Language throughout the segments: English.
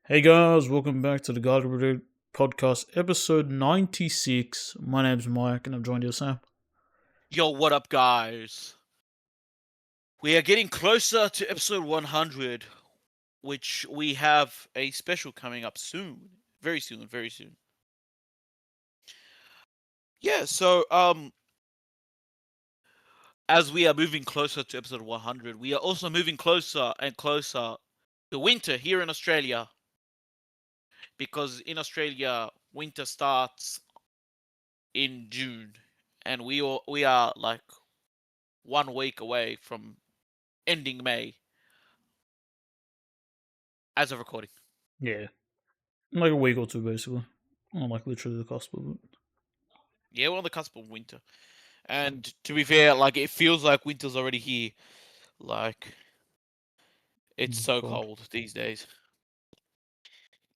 Hey guys, welcome back to the Brigade podcast, episode 96. My name's Mike, and I'm joined here, Sam. Yo, what up, guys? We are getting closer to episode 100, which we have a special coming up soon. Very soon, very soon. Yeah, as we are moving closer to episode 100, we are also moving closer and closer to winter here in Australia. Because in Australia, winter starts in June, and we are like 1 week away from ending May as of recording. Yeah, like a week or two, basically. I'm like literally the cusp of it. Yeah, we're on the cusp of winter. And to be fair, like it feels like winter's already here. Like it's so God. cold these days.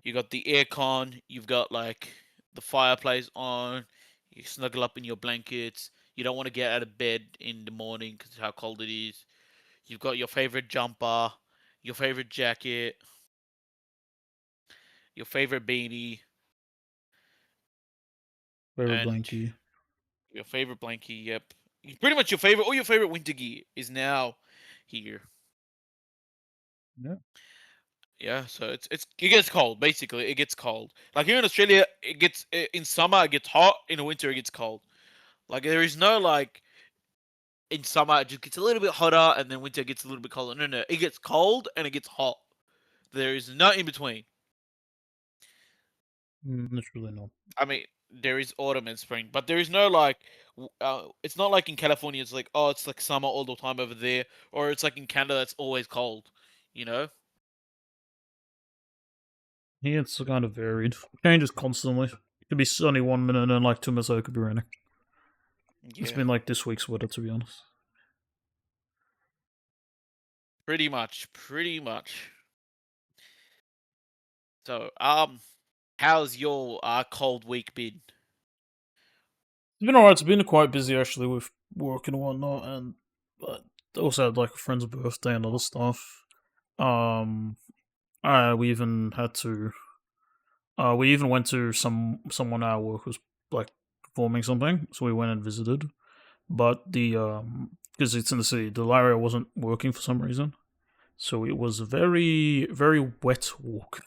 You got the aircon, you've got like the fireplace on, you snuggle up in your blankets, you don't want to get out of bed in the morning because of how cold it is. You've got your favorite jumper, your favorite jacket, your favorite beanie, Favorite and blankie. your favorite blankie. Yep, pretty much all your favorite winter gear is now here. Yeah. Yeah, so it gets cold. Basically, it gets cold. Like here in Australia, it gets in summer it gets hot. In the winter, it gets cold. Like there is no like in summer it just gets a little bit hotter, and then winter gets a little bit colder. No, no, it gets cold and it gets hot. There is no in between. Literally not. I mean, there is autumn and spring, but there is no like. It's not like in California. It's like it's like summer all the time over there, or it's like in Canada. It's always cold. You know. Yeah, it's kind of varied. Changes constantly. It could be sunny 1 minute, and then like 2 minutes later, it could be raining. It's Yeah. been like this week's weather, to be honest. Pretty much. Pretty much. So, how's your cold week been? It's been alright. It's been quite busy actually with work and whatnot, and but also had like a friend's birthday and other stuff. Um, we even had to. We even went to someone at our work was like performing something, so we went and visited. But the because it's in the city, the area wasn't working for some reason, so it was a very wet walk.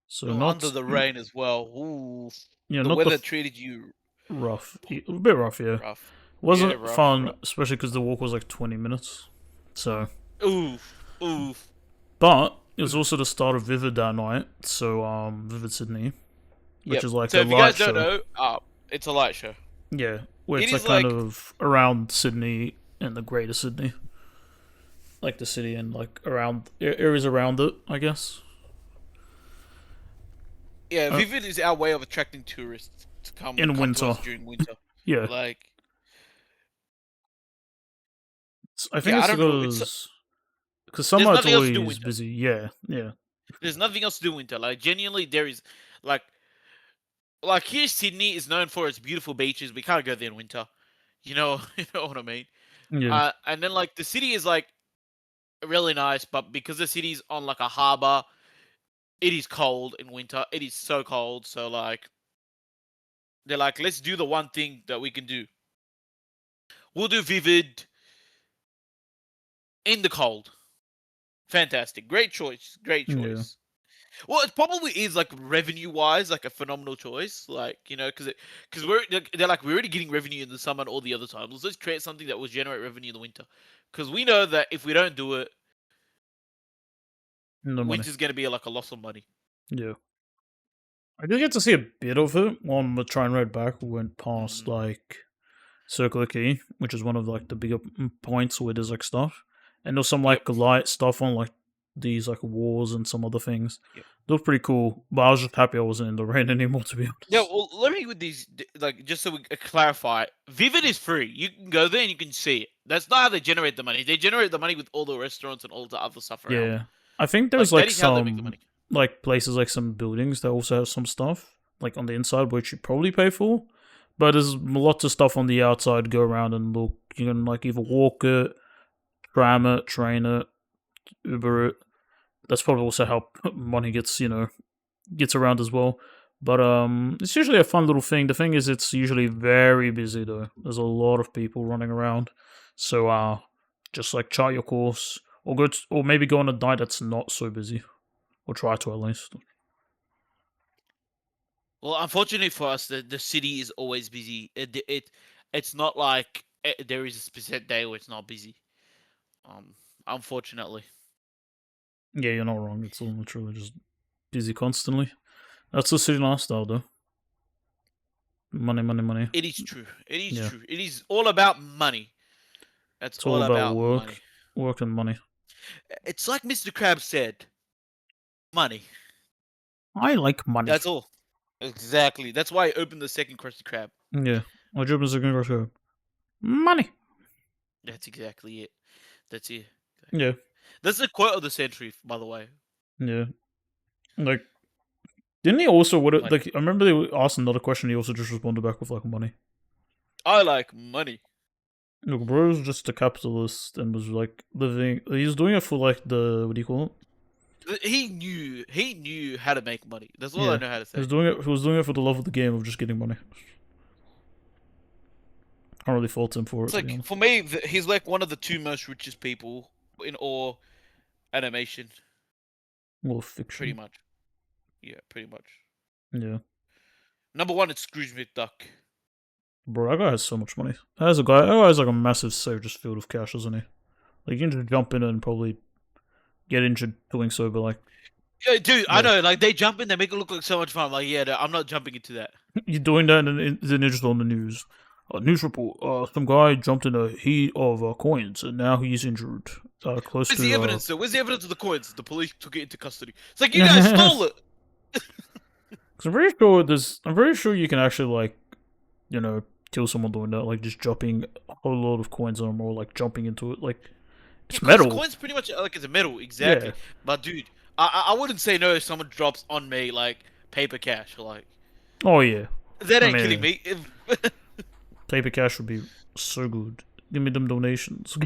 So Oh, under not the rain as well. Ooh, yeah, the not the weather treated you rough, a bit rough. Yeah, rough. Yeah, wasn't rough, fun, rough. especially because the walk was like 20 minutes. So, Oof, oof. but it was also the start of Vivid that night. So Vivid Sydney, which Yep. is like So a if you guys light don't show. know, it's a light show. Yeah, where It it's like is kind like of around Sydney and the greater Sydney, like the city and like around areas around it, I guess. yeah, Uh, Vivid is our way of attracting tourists to in come to winter, us during winter. yeah. Like, I think yeah, I it's don't know. because There's summer it's nothing else to do always winter. busy. Yeah, yeah, There's nothing else to do winter. Like genuinely, there is like here Sydney is known for its beautiful beaches. We can't go there in winter. You know, you know what I mean. yeah, And then like the city is like really nice, but because the city's on like a harbor, it is cold in winter. It is so cold. So like they're like, let's do the one thing that we can do. We'll do Vivid in the cold. Fantastic. Great choice. Great yeah. choice. Well, it probably is like revenue wise, like a phenomenal choice. Like because they're like we're already getting revenue in the summer and all the other times. Let's create something that will generate revenue in the winter. Because we know that if we don't do it, No money. winter's gonna be like a loss of money. Yeah, I did get to see a bit of it on the train ride back. We went past Mm. like Circular Quay, which is one of like the bigger points where there's like stuff, and there's some Yep. like light stuff on like these like walls and some other things. Yep. They look pretty cool, but I was just happy I wasn't in the rain anymore, to be Yeah. honest. Well, let me with these like just so we clarify. Vivid is free. You can go there and you can see it. That's not how they generate the money. They generate the money with all the restaurants and all the other stuff around. Yeah, I think there's Like that like is how they make the some money. like places like some buildings that also have some stuff like on the inside which you probably pay for, but there's lots of stuff on the outside. Go around and look. You can like either walk it, tram it, train it, Uber it. that's probably also how money gets around as well. But it's usually a fun little thing. The thing is, it's usually very busy though. There's a lot of people running around, so just like chart your course, or or maybe go on a night that's not so busy, or try to at least. Well, unfortunately for us, the city is always busy. It's not like there is a specific day where it's not busy. Um, Unfortunately, Yeah, you're not wrong. It's literally just busy constantly. That's the city lifestyle though. Money, money, money. it is true. It is Yeah, true. It is all about money. That's it's all all about about money. work and money. It's like Mr. Krabs said, money. I like money. That's all. Exactly. That's why I opened the second Krusty Krab. Yeah, my job is a good go. Money. That's exactly it. That's it. Yeah, That's the quote of the century, by the way. yeah. Like, didn't he also Money. like? I remember they asked another question. He also just responded back with like money. I like money. Look, bro was just a capitalist and was like living. He's doing it for like the what do you call it? He knew how to make money. That's all I Yeah, know how to he was say. doing it. He was doing it for the love of the game of just getting money. Can't really fault him for it It's to be like honest. for me, he's like one of the two most richest people in all animation. Well, Pretty fiction. much. Yeah, pretty much. Yeah, Number one, it's Scrooge McDuck. bro, that guy has so much money. That guy has like a massive just field of cash, doesn't he? Like you can just jump in and probably get injured doing so, but like, Yeah, dude, I yeah, know. Like they jump in, they make it look like so much fun. I'm like, yeah, no, I'm not jumping into that. you're doing that, and then it's just on the news. A news report: some guy jumped in a heat of coins, and now he's injured. Close Where's the to evidence, though? Where's the evidence of the coins? The police took it into custody. It's like you guys Because stole it. I'm pretty sure you can actually like kill someone doing that, like just dropping a whole load of coins on them or like jumping into it. Like Yeah, it's because metal. coins pretty much like it's a metal, Yeah. exactly. But dude, I wouldn't say no if someone drops on me like paper cash. Like Oh yeah. that I ain't killing mean, me. paper cash would be so good. Give me them donations.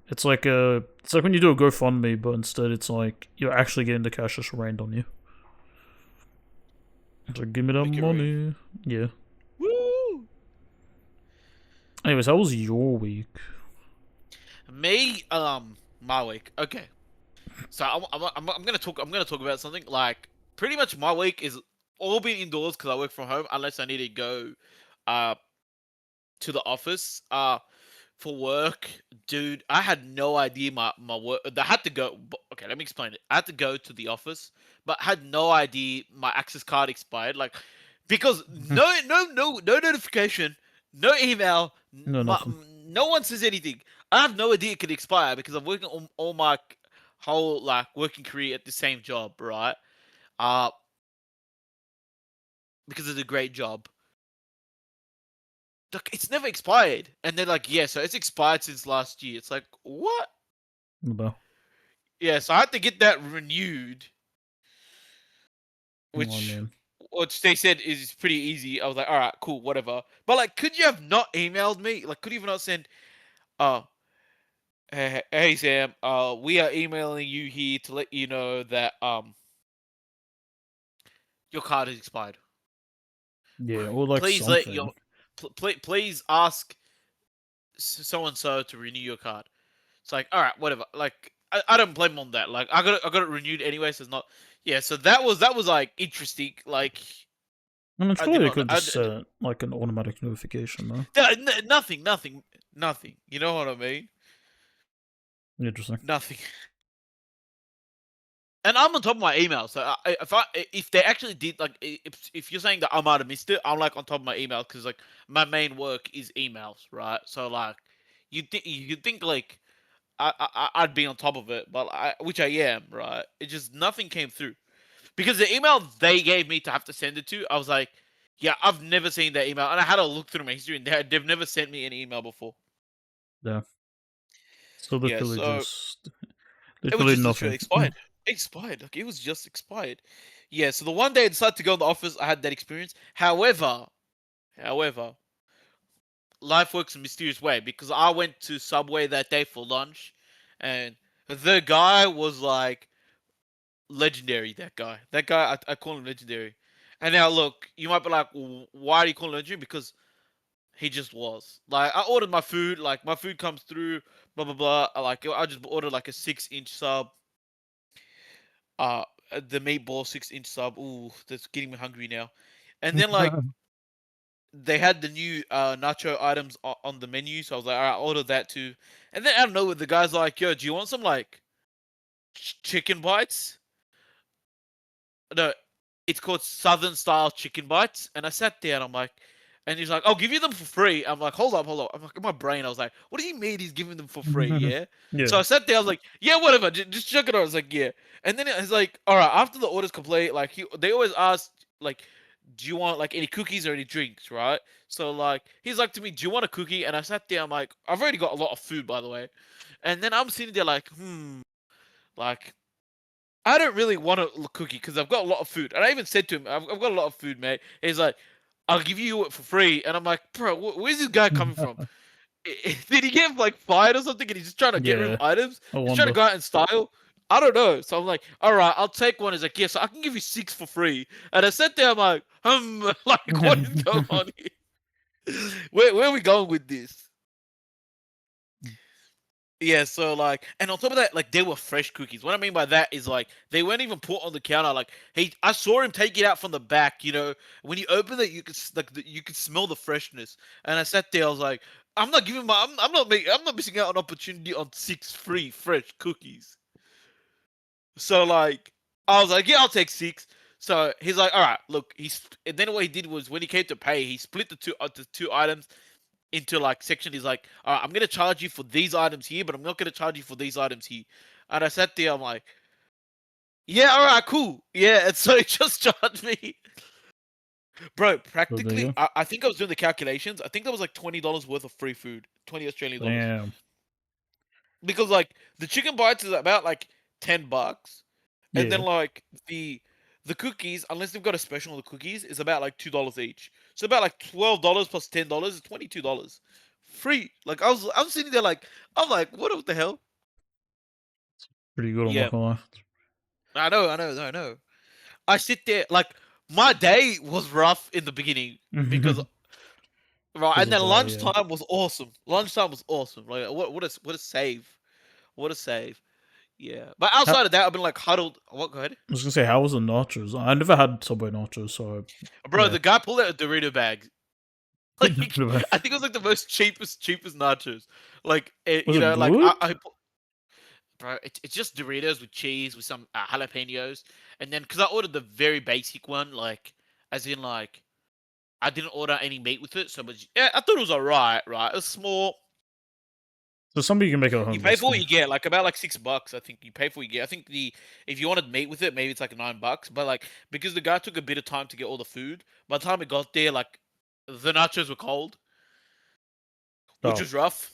It's like when you do a GoFundMe, but instead it's like you're actually getting the cash just rained on you. It's like give me that Make it rain. money. Yeah. Woo! Anyways, how was your week? Me, my week. Okay, so I'm gonna talk. I'm gonna talk about something like pretty much my week is all been indoors because I work from home unless I need to go, uh, to the office. For work, dude, I had no idea my work. I had to go. Okay, let me explain it. I had to go to the office, but had no idea my access card expired. Like, because no notification, no email, No, nothing. no one says anything. I have no idea it could expire because I'm working on all my whole like working career at the same job, right? Uh, because it's a great job. Like, it's never expired, and they're like, yeah, so it's expired since last year. It's like, what? No. Yeah, so I had to get that renewed, I which mean, they said is pretty easy. I was like, all right, cool, whatever. But like, could you have not emailed me? Like, could you have not sent, uh, hey Sam, we are emailing you here to let you know that your card is expired. yeah, or like Please let something. your, please ask so and so to renew your card. It's like, all right, whatever. Like, I don't blame them on that. Like, I got it renewed anyway, so it's not. Yeah, so that was like interesting. Like, I mean, I surely did they not. could just set like an automatic notification, though. Nothing. You know what I mean? Interesting. Nothing. And I'm on top of my email, so if they actually did like if you're saying that I might have missed it, I'm like on top of my email because like my main work is emails, right? So like you think like I'd be on top of it, but which I am, right? It just nothing came through because the email they gave me to have to send it to, I was like, yeah, I've never seen that email, and I had to look through my history, and they've never sent me an email before. Yeah. So Yeah, literally so just it was literally just literally nothing. expired. Expired. Like it was just expired. Yeah, so the one day I decided to go in the office, I had that experience. However, life works in a mysterious way because I went to Subway that day for lunch, and The guy was like legendary. That guy, I call him legendary. And now look, you might be like, why do you call him legendary? Because he just was. Like I ordered my food, like my food comes through, blah blah blah. Like I just ordered like a 6-inch sub. Uh, the meatball 6-inch sub. Ooh, that's getting me hungry now. And then like they had the new nacho items on the menu, so I was like, all right, I'll order that too. And then out of nowhere, the guy's like, yo, do you want some like chicken bites? No, it's called Southern style chicken bites. And I sat there and I'm like, and he's like, I'll give you them for free. I'm like, hold up, hold up. I'm like, in my brain, I was like, what do you mean he's giving them for free? Yeah. Yeah. So I sat there, I was like, yeah, whatever, just check it out. I was like, yeah. And then it's like, all right, after the order's complete, like they always ask, like, do you want like any cookies or any drinks, right? So like, he's like to me, do you want a cookie? And I sat there, I'm like, I've already got a lot of food, by the way. And then I'm sitting there like, like I don't really want a cookie because I've got a lot of food. And I even said to him, I've got a lot of food, mate. He's like, I'll give you it for free. And I'm like, bro, where's this guy coming from? Did he get like fired or something? And he's just trying to get rid of Yeah. items? I He's trying to wonder. go out in style? I don't know. So I'm like, all right, I'll take one. He's like, yeah, so I can give you 6 for free. And I sat there, I'm like, like, what is going on here? Where are we going with this? Yeah, so like, and on top of that, like they were fresh cookies. What I mean by that is like they weren't even put on the counter. Like, I saw him take it out from the back. You know, when you open it, you could you could smell the freshness. And I sat there, I was like, I'm not giving my, I'm not missing out on opportunity on 6 free fresh cookies. So like, I was like, yeah, I'll take 6. So he's like, all right, look, and then what he did was when he came to pay, he split the two items into like section. He's like, all right, I'm gonna charge you for these items here, but I'm not gonna charge you for these items here. And I sat there, I'm like, yeah, all right, cool, yeah. And so he just charged me, bro. So there Practically, you go. I think I was doing the calculations. I think that was like $20 worth of free food, 20 Australian dollars, Damn. because like the chicken bites is about like $10, and then Yeah. like the cookies, unless they've got a special on the cookies, is about like $2 each. So about like $12 plus $10 is $22 free. Like I was sitting there like I'm like, what the hell? Pretty good, I'm not Yeah, gonna lie. I know. I sit there like my day was rough in the beginning because right, Because and of then that, yeah. lunchtime was awesome. Lunchtime was awesome. Like what a save. What a save. Yeah, but How, outside of that, I've been like huddled. What? Go ahead, I was gonna say, how was the nachos? I never had Subway nachos, so bro. yeah. The guy pulled out a Dorito bag. Like I think it was like the most cheapest nachos. Like Was you it know, like good? bro, it's just Doritos with cheese with some jalapenos, and then because I ordered the very basic one, like as in like I didn't order any meat with it, so but yeah, I thought it was alright. Right, it was small. So somebody can make it at You home, pay for what basically. you get, like about like $6. I think you pay for what you get. I think the if you wanted meat with it, maybe it's like $9. But like because the guy took a bit of time to get all the food, by the time it got there, like the nachos were cold, which Oh, was rough.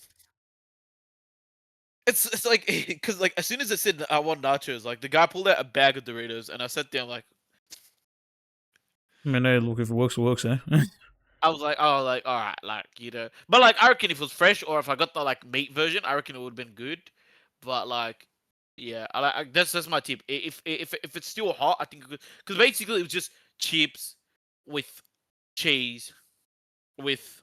It's like because like as soon as I said I want nachos, like the guy pulled out a bag of Doritos, and I sat there like I mean, hey, look, if it works, eh? I was like, all right, like but like I reckon if it was fresh or if I got the like meat version, I reckon it would have been good. But like, yeah, that's my tip. If it's still hot, I think because basically it was just chips with cheese with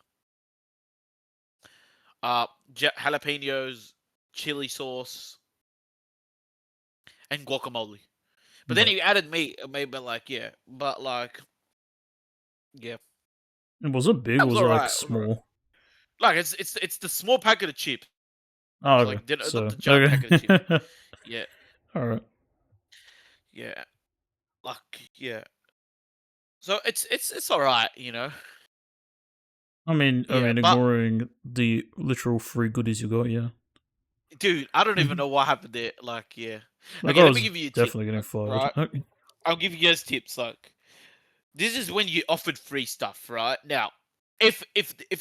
uh jalapenos, chili sauce, and guacamole. But then Right. he added meat, maybe like yeah, but like yeah, And was it big that or was was it like alright. small? Like it's the small packet of chips, Oh, okay. like not So, the giant packet of chips. okay. Yeah, Alright. yeah, like yeah. So it's alright, you know. I Yeah, mean, but ignoring the literal free goodies you got, yeah. dude, I don't even know what happened there. Like, yeah. Like, I Okay, let me was give you a tip, definitely getting fired. right? Okay. I'll give you guys tips. Like, this is when you offered free stuff, right? Now, if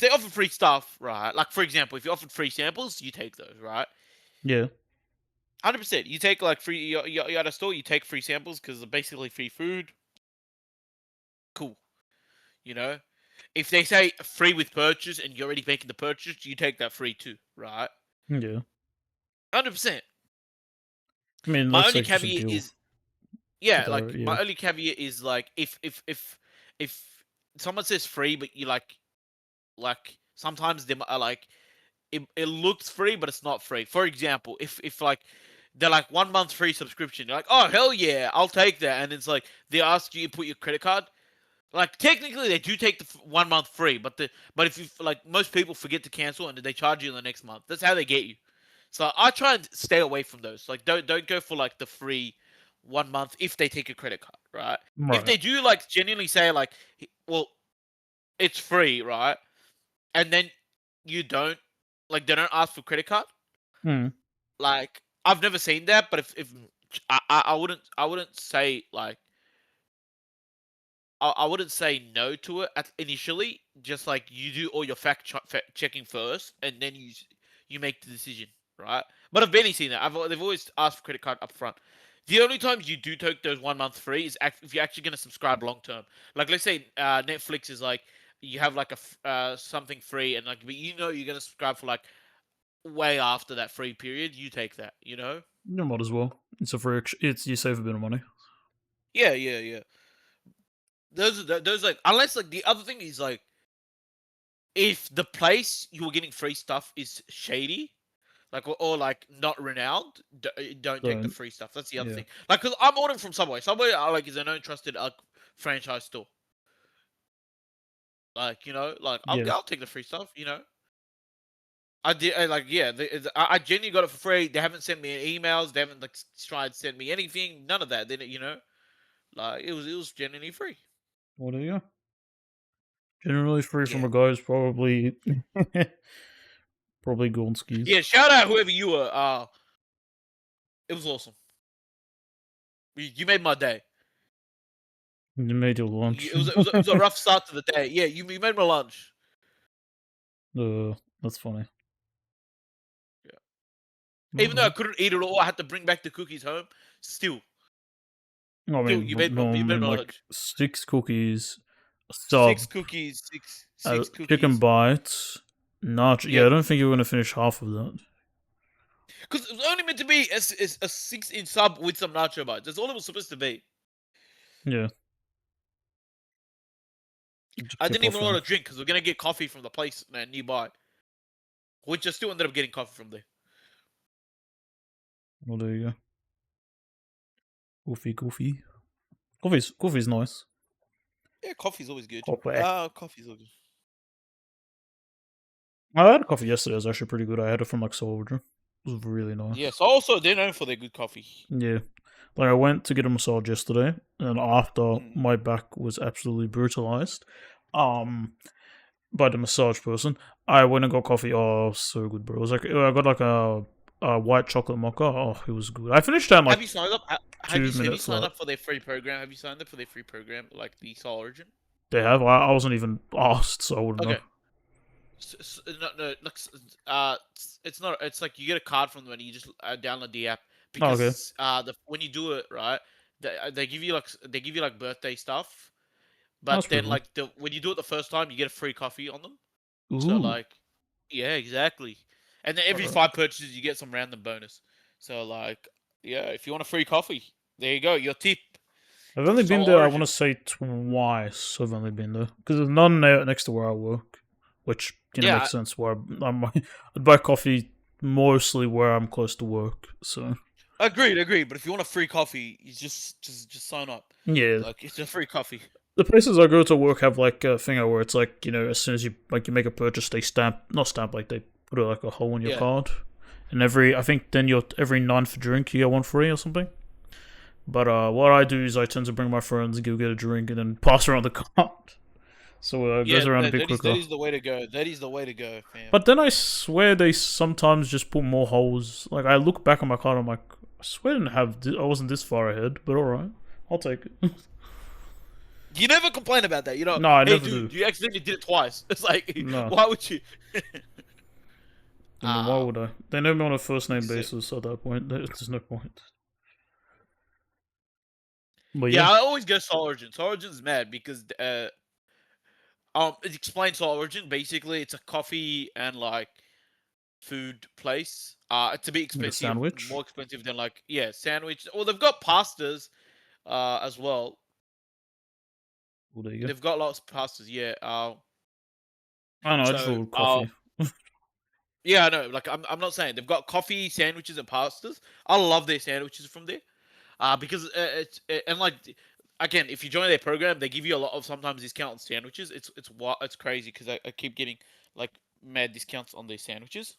they offer free stuff, right? Like for example, if you offered free samples, you take those, right? Yeah. 100%. You take like free. You're at a store, you take free samples because they're basically free food. Cool, you know. If they say free with purchase and you're already making the purchase, you take that free too, right? Yeah. 100%. I mean, My let's only say it's just a caveat deal. is yeah, Whatever. like Yeah. my only caveat is like if someone says free, but you like sometimes they are like it looks free, but it's not free. For example, if like they're like 1 month free subscription, you're like, oh hell yeah, I'll take that, and it's like they ask you to put your credit card. Like technically, they do take the 1 month free, but if you like most people forget to cancel and they charge you the next month. That's how they get you. So I try and stay away from those. Like don't go for like the free 1 month if they take a credit card, right? If Right. they do like genuinely say like, well, it's free, right? And then you don't like they don't ask for credit card. Hmm. Like I've never seen that, but if I wouldn't say like I wouldn't say no to it initially. Just like you do all your fact checking first, and then you make the decision, right? But I've barely seen that. They've always asked for credit card up front. The only times you do take those 1 month free is if you're actually going to subscribe long term. Like let's say Netflix is like you have like something free, and like but you know you're going to subscribe for like way after that free period. You take that, you know? You might as well. It's a free. It's you save a bit of money. Yeah, yeah, yeah. Those like unless like the other thing is like if the place you were getting free stuff is shady, like or like not renowned, don't take the Don't. free stuff. That's the other Yeah. thing. Like, cause I'm ordering from Subway. Subway like is a known trusted franchise store. Like like Yeah. I'll take the free stuff. I did like yeah. I genuinely got it for free. They haven't sent me emails. They haven't like tried to send me anything. None of that. They didn't. Like it was genuinely free. What do you? Generally free from Yeah. a guy is probably probably Gonski's. Yeah. Shout out whoever you were. It was awesome. You made my day. You made your lunch. It was a rough start to the day. Yeah, you made my lunch. That's funny. Yeah. Even though I Alright. couldn't eat it all, I had to bring back the cookies home. Still, I still, mean, you made my like lunch. 6 cookies, a Six sub, cookies, six a six chicken cookies. bites, nacho. Yeah, Yep. I don't think you're gonna finish half of that. Because it was only meant to be a 6-inch sub with some nacho bites. That's all it was supposed to be. Yeah, it just I kept didn't even order offering. a drink because we're gonna get coffee from the place nearby, which I still ended up getting coffee from there. Well, there you go. Goofy. Coffee's nice. Yeah, coffee's always good. Coffee. Coffee's always good. I had a coffee yesterday. It was actually pretty good. I had it from like Soldier. It was really nice. Yes. Also, they're known for their good coffee. Yeah. Like I went to get a massage yesterday, and after Mm. my back was absolutely brutalized, um, by the massage person, I went and got coffee. Oh, so good, bro. It was like I got like a white chocolate mocha. Oh, it was good. I finished that in Have like you signed up? Have you 2 minutes signed flat. up for their free program? Have you signed up for their free program, like the Soul Origin? They have. I wasn't even asked, so I wouldn't know. Okay. No, no, it's not. It's like you get a card from them and you just download the app Oh, okay, because when you do it right, they give you like birthday stuff, that's but then pretty cool. like when you do it the first time, you get a free coffee on them. So Ooh, like, yeah, exactly. And then every alright. 5 purchases, you get some random bonus. So like, yeah, if you want a free coffee, there you go. Your tip. I've only been Soul there. I want Origin. to say twice. I've only been there because there's none next to where I work, which Yeah, makes sense. Where I'd buy coffee mostly where I'm close to work. So agreed. But if you want a free coffee, you just sign up. yeah, Like it's a free coffee. the places I go to work have like a thing where it's like as soon as you make a purchase, they not stamp like they put like a hole in your Yeah. card, and I think then every ninth drink you get one free or something. But what I do is I tend to bring my friends and go get a drink and then pass around the card, so it Yeah, goes around a that, bit that is that quicker. is the way to go. That is the way to go, fam. But then I swear they sometimes just put more holes. Like I look back on my card, I'm like, I swear I didn't have. I wasn't this far ahead, but all right, I'll take it. You never complain about that. No, I Hey never do. dude, you accidentally did it twice. It's like, No, why would you? then why Ah, would I? They know me on a first name so- basis at that point. There's no point. But yeah, yeah, I always go Soul Origin. Soul Origin's mad because it explains Soul Origin. Basically, it's a coffee and like food place. It's a bit Like a expensive, sandwich. more expensive than like sandwich. Or they've got pastas as well. Oh, there you go. They've got lots of pastas. Yeah. I don't know. I just So ordered coffee. yeah, I know. Like I'm not saying they've got coffee, sandwiches, and pastas. I love their sandwiches from there. Because and like again, if you join their program, they give you a lot of sometimes discount on sandwiches. It's crazy because I keep getting like mad discounts on their sandwiches.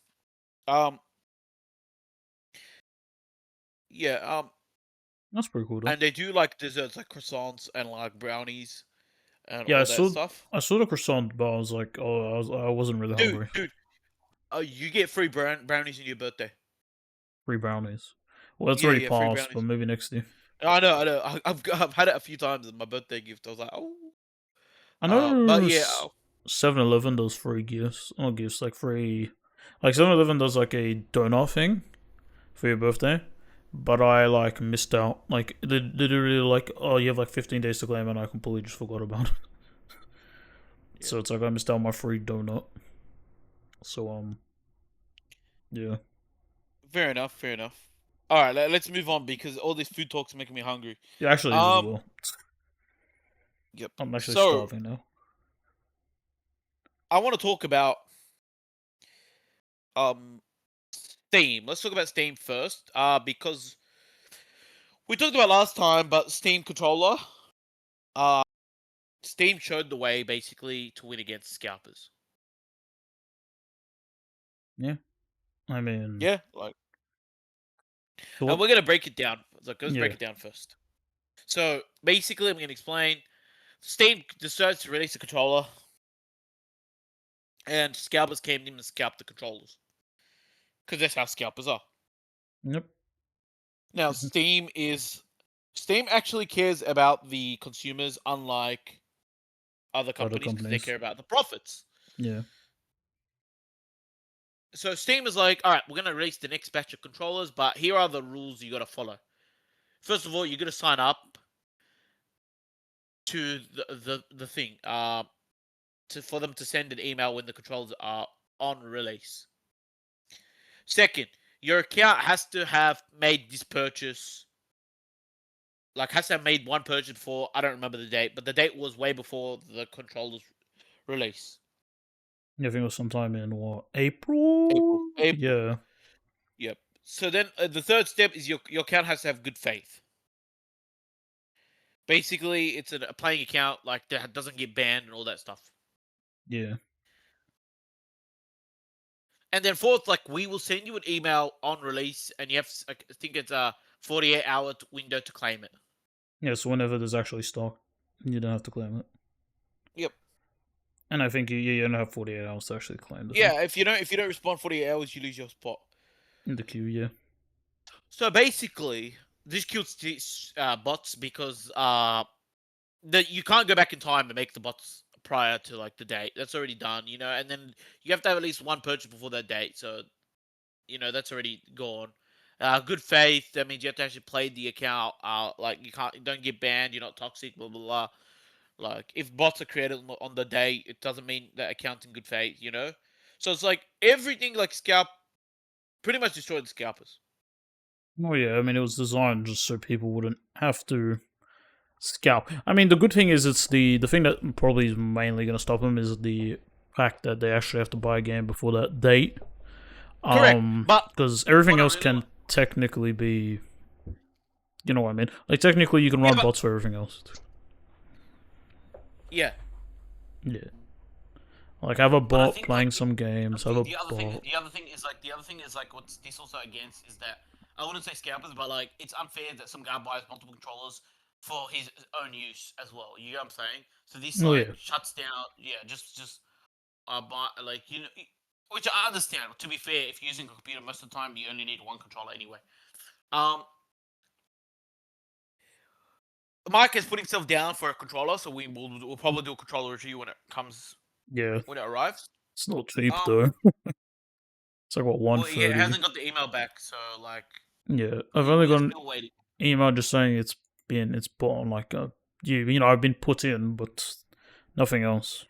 Um, yeah. That's pretty cool though. And they do like desserts like croissants and like brownies and Yeah, all that stuff. I saw the croissant, but I was like, oh, I wasn't really hungry. Dude, you get free brownies in your birthday. Free brownies. Well, it's Yeah, already yeah, free passed, but brownies. maybe next year. I know. I've had it a few times as my birthday gift. I was like, oh. I But know yeah, 7-Eleven does free gifts. Not gifts, like free. Like 7-Eleven does like a donut thing for your birthday, but I like missed out. Like they do really like, oh, you have like 15 days to claim, and I completely just forgot about it. yeah. So it's like I missed out on my free donut. So yeah, Fair enough. Fair enough. All right, let's move on because all this food talk's making me hungry. it actually is as Um. well. Yep. I'm actually So starving now. I want to talk about um Steam. Let's talk about Steam first. Because we talked about last time, but Steam controller. Uh, Steam showed the way basically to win against scalpers. Yeah, I mean, Yeah, like, so and what? we're gonna break it down. Like, let's break Yeah, it down first. So basically, I'm gonna explain. Steam decides to release a controller, and scalpers came in and scalped the controllers because that's how scalpers are. yep. Now, Steam actually cares about the consumers, unlike other Other companies, because they companies. care about the profits. Yeah, So Steam is like, all right, we're gonna release the next batch of controllers, but here are the rules you gotta follow. First of all, you're gonna sign up to the thing, for them to send an email when the controllers are on release. Second, your account has to have made this purchase, like has to have made one purchase before. I don't remember the date, but the date was way before the controllers release. yeah. I think it was sometime in what April. April. April. Yeah, Yep. So then the third step is your account has to have good faith. Basically, it's a playing account like that doesn't get banned and all that stuff. yeah, And then fourth, like we will send you an email on release, and you have I think it's a 48-hour window to claim it. yeah. So whenever there's actually stock, you don't have to claim it. Yep. And I think you don't have 48 hours to actually claim the thing Yeah. If you don't respond 48 hours, you lose your spot. in the queue. Yeah, So basically, this kills bots because that you can't go back in time and make the bots prior to like the date. That's already done, and then you have to have at least one purchase before that date. So that's already gone. Good faith. That means you have to actually play the account. Like you don't get banned. You're not toxic. Blah blah blah. Like if bots are created on the day, it doesn't mean that account's in good faith. So it's like everything like scalp pretty much destroyed the scalpers. oh yeah. I mean, it was designed just so people wouldn't have to scalp. I mean, the good thing is it's the thing that probably is mainly going to stop them is the fact that they actually have to buy a game before that date. Correct, but Because everything what I else really can want, technically be, you know what I mean? Like technically, you can yeah, run but bots for everything else. yeah. Yeah, like have a But I bot think like playing some I games. Have a think the other thing, bot. the other thing is like what's this also against is that I wouldn't say scalpers, but like it's unfair that some guy buys multiple controllers for his own use as well. You know what I'm saying? So this Oh like yeah, shuts down. Yeah, just buy like which I understand. To be fair, if you're using a computer most of the time, you only need one controller anyway. Um, Mike has put himself down for a controller, so we'll probably do a controller review yeah. when it arrives. It's not cheap Um, though. It's like what one well, yeah, it thirty. hasn't got the email back, so like Yeah, I've only we are got an still waiting. email just saying it's put on like a I've been put in, but nothing else.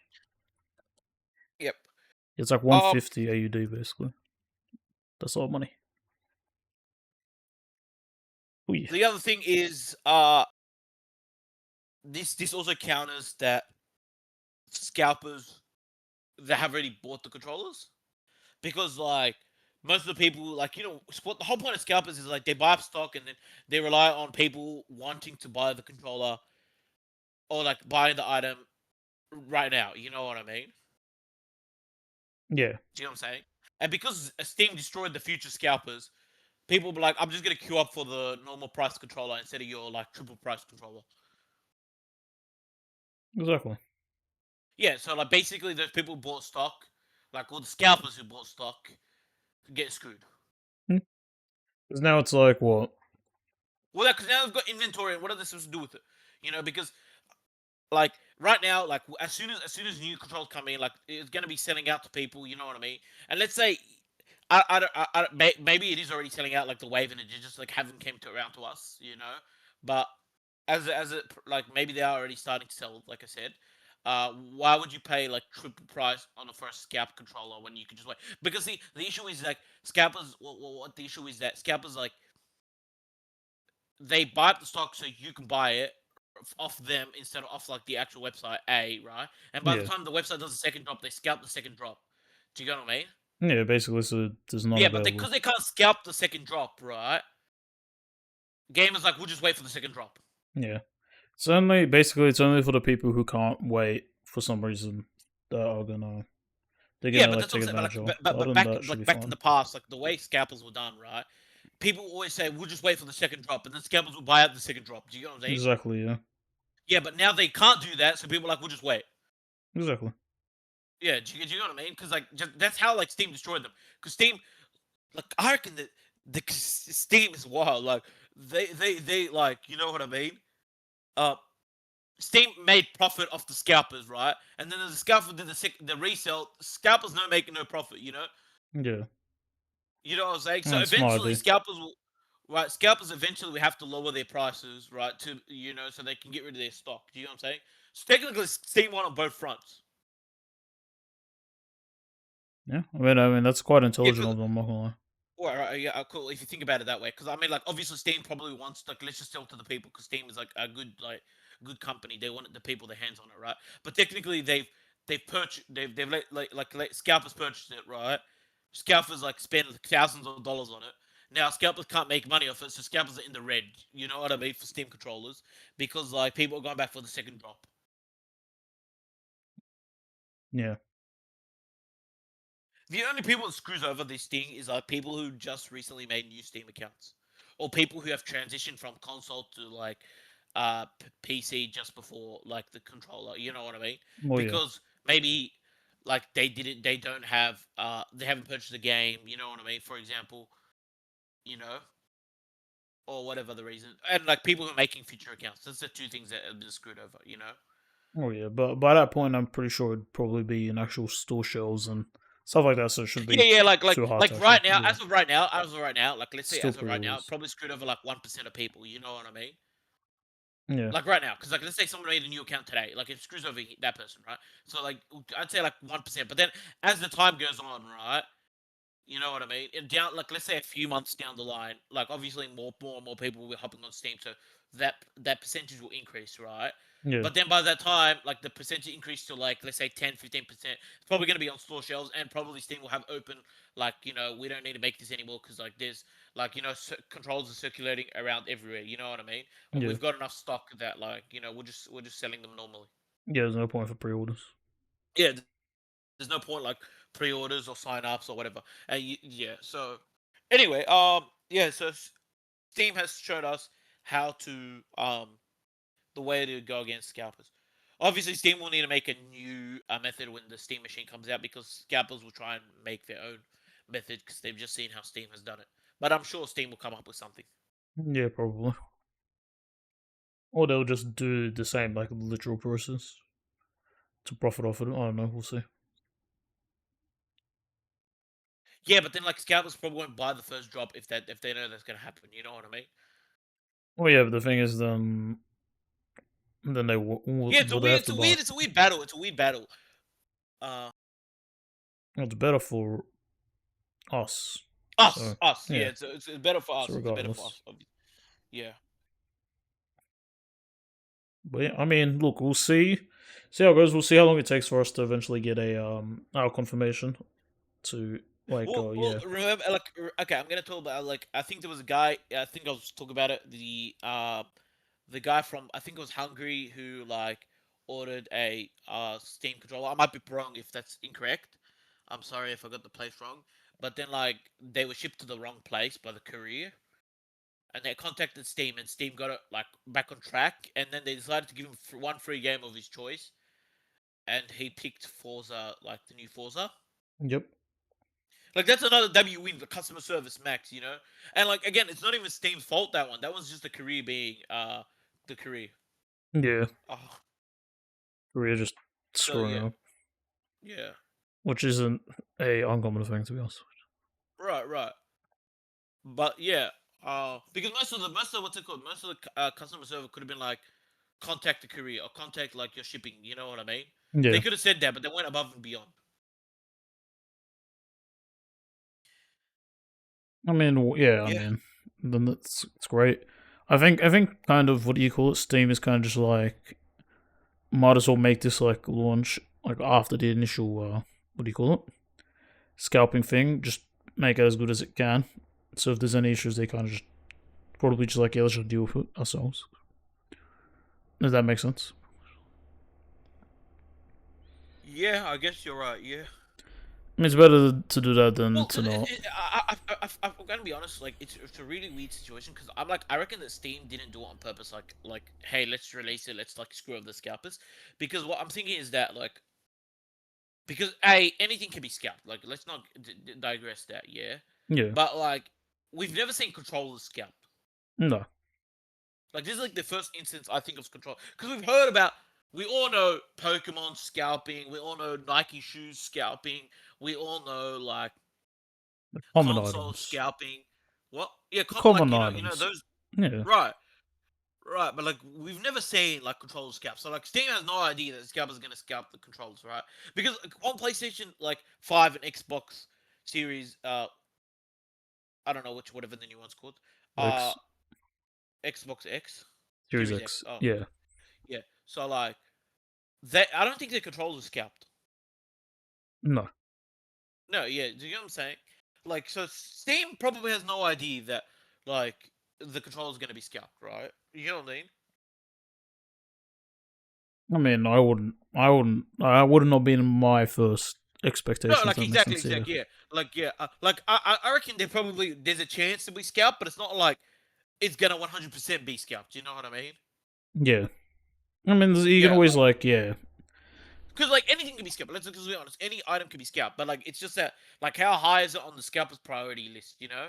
Yep. It's like Um, 150 AUD basically. That's a lot of money. Oh yeah, The other thing is, this also counters that scalpers that have already bought the controllers, because like most of the people, like, what the whole point of scalpers is, like, they buy up stock and then they rely on people wanting to buy the controller or like buying the item right now. You know what I mean? yeah, Do you know what I'm saying? And because Steam destroyed the future scalpers, people be like, I'm just gonna queue up for the normal price controller instead of your like triple price controller. exactly. Yeah, so like basically those people who bought stock, like all the scalpers who bought stock, get screwed. Because now it's like what? Well, because now they've got inventory, and what are they supposed to do with it? Because like right now, like as soon as new controls come in, like it's gonna be selling out to people. You know what I mean? And let's say, maybe it is already selling out like the wave, and it just like haven't came to around to us. But as it like maybe they are already starting to sell. Like I said, why would you pay like triple price on the first scalp controller when you could just wait? Because the issue is like scalpers. What the issue is that scalpers, like, they buy up the stock so you can buy it off them instead of off like the actual website, right? And by the Yeah, time the website does the second drop, they scalp the second drop. Do you get what I mean? yeah. Basically, so there's none Yeah, but available. because they can't scalp the second drop, right? Gamers like, we'll just wait for the second drop. Yeah, it's only basically it's only for the people who can't wait for some reason that are gonna they're Yeah, gonna but like that's what take I'm saying. But advantage like, of it. but, But but, other but than back that, it should be like back in fine. the past, like the way scalpers were done, right? People always say we'll just wait for the second drop, and then scalpers will buy out the second drop. Do you get what I'm saying? Exactly. Yeah. Yeah, but now they can't do that, so people are like, we'll just wait. Exactly. Yeah, do you know what I mean? Because like that's how like Steam destroyed them. Because Steam, like, I reckon that the Steam is wild. Like they like, you know what I mean? Uh, Steam made profit off the scalpers, right? And then the scalpers did the resale. Scalpers no making no profit. Yeah. You know what I'm saying? So That's smart eventually, idea. scalpers will. Right, scalpers eventually will have to lower their prices, right? To so they can get rid of their stock. Do you know what I'm saying? So technically, Steam won on both fronts. Yeah. I mean that's quite Yeah, intelligent because of them. I'm not gonna lie. Well, right, yeah, cool. If you think about it that way, because I mean, like, obviously, Steam probably wants, like, let's just sell to the people, because Steam is like a good company. They want the people their hands on it, right? But technically, they've purchased, they've let scalpers purchase it, right? Scalpers like spend like, thousands of dollars on it. Now scalpers can't make money off it, so scalpers are in the red. You know what I mean, for Steam controllers, because like people are going back for the second drop. Yeah. The only people that screws over this thing is like people who just recently made new Steam accounts, or people who have transitioned from console to like PC just before like the controller. You know what I mean? Oh yeah. Because maybe like they don't have they haven't purchased a game. You know what I mean? For example, you know, or whatever the reason, and like people who are making future accounts. That's the two things that have been screwed over. Oh yeah. But by that point, I'm pretty sure it'd probably be in actual store shelves and stuff like that. So it shouldn't Yeah, be yeah, like too hard to actually right now, yeah. as of right now, like let's say Still as of right now, pre-orders. probably screwed over like 1% of people. You know what I mean? Yeah. Like right now, because like let's say someone made a new account today, like it screws over that person, right? So like I'd say like 1%, but then as the time goes on, right? You know what I mean? And down, like let's say a few months down the line, like obviously more and more people will be hopping on Steam, so that percentage will increase, right? Yeah. But then by that time, like the percentage increase to like let's say 10-15%, it's probably going to be on store shelves, and probably Steam will have open like we don't need to make this anymore because like there's like controls are circulating around everywhere. You know what I mean? Or Yeah. we've got enough stock that like we're just selling them normally. Yeah. There's no point for pre-orders. Yeah, there's no point like pre-orders or sign-ups or whatever. And yeah, so anyway, yeah, so Steam has showed us how to the way to go against scalpers. Obviously, Steam will need to make a new method when the Steam machine comes out, because scalpers will try and make their own method because they've just seen how Steam has done it. But I'm sure Steam will come up with something. Yeah, probably. Or they'll just do the same like literal process to profit off it. I don't know. We'll see. Yeah, but then like scalpers probably won't buy the first drop if they know that's gonna happen. You know what I mean? Well, yeah, but the thing is, then they Yeah, it's a will they weird, have it's to a buy? weird, it's a weird battle. It's a weird battle. Uh, Well, it's better for us. Us, So us. Yeah, yeah. it's better for So us. It's better for regardless, us. Yeah. but yeah, I mean, look, we'll see how it goes. We'll see how long it takes for us to eventually get our confirmation to like Well, yeah, remember, like, okay, I'm gonna talk about like I think there was a guy. I think I was talking about it. The guy from I think it was Hungary who like ordered a Steam controller. I might be wrong if that's incorrect. I'm sorry if I got the place wrong. But then like they were shipped to the wrong place by the courier, and they contacted Steam, and Steam got it like back on track, and then they decided to give him one free game of his choice, and he picked Forza, like the new Forza. yep, Like that's another W win for customer service max, you know. And like again, it's not even Steam's fault that one. That was just the career being the career. yeah. Oh, We're just so screwing yeah, up, yeah, which isn't a uncommon thing to be honest. right, right. But yeah, because most of what's it called? Most of the customer service could have been like contact the courier or contact like your shipping. You know what I mean? They Yeah, could have said that, but they went above and beyond. I mean, yeah, I Yeah. mean, then that's it's great. I think kind of what do you call it? Steam is kind of just like might as well make this like launch like after the initial what do you call it? Scalping thing. Just make it as good as it can. So if there's any issues, they kind of just probably just like yeah, let's just deal with it ourselves. Does that make sense? Yeah, I guess you're right. Yeah. I mean, it's better to do that than Well, to because not. I'm gonna be honest, like it's a really weird situation because I'm like I reckon that Steam didn't do it on purpose, like hey let's release it, let's like screw up the scalpers, because what I'm thinking is that like because anything can be scalped, like let's not digress that, yeah, Yeah, but like we've never seen controllers scalp. no. Like this is like the first instance I think of control because we've heard about. We all know Pokemon scalping. We all know Nike shoes scalping. We all know like Common console items. scalping. What? Yeah, like Common you know items. those. Yeah. Right, right. But like we've never seen like controller scalp. So like Steam has no idea that the scalper's gonna scalp the controllers, right? Because like, on PlayStation like 5 and Xbox Series, I don't know whatever the new one's called, uh, X. Xbox X, Series Series X. X. Oh Yeah. yeah. So like that, I don't think the controllers scalped. No. No, yeah. Do you know what I'm saying? Like so, Steam probably has no idea that like the controller's gonna be scalped, right? You know what I mean? I mean, I wouldn't have been my first No, expectation, if like that makes exactly, sense, yeah. exactly, yeah, like yeah, like I reckon there's a chance to be scalped, but it's not like it's gonna 100% be scalped. You know what I mean? Yeah. I mean, you can Yeah, always, like, yeah. because like anything can be scalped. Let's be honest, any item can be scalped, but like it's just that like how high is it on the scalper's priority list? You know,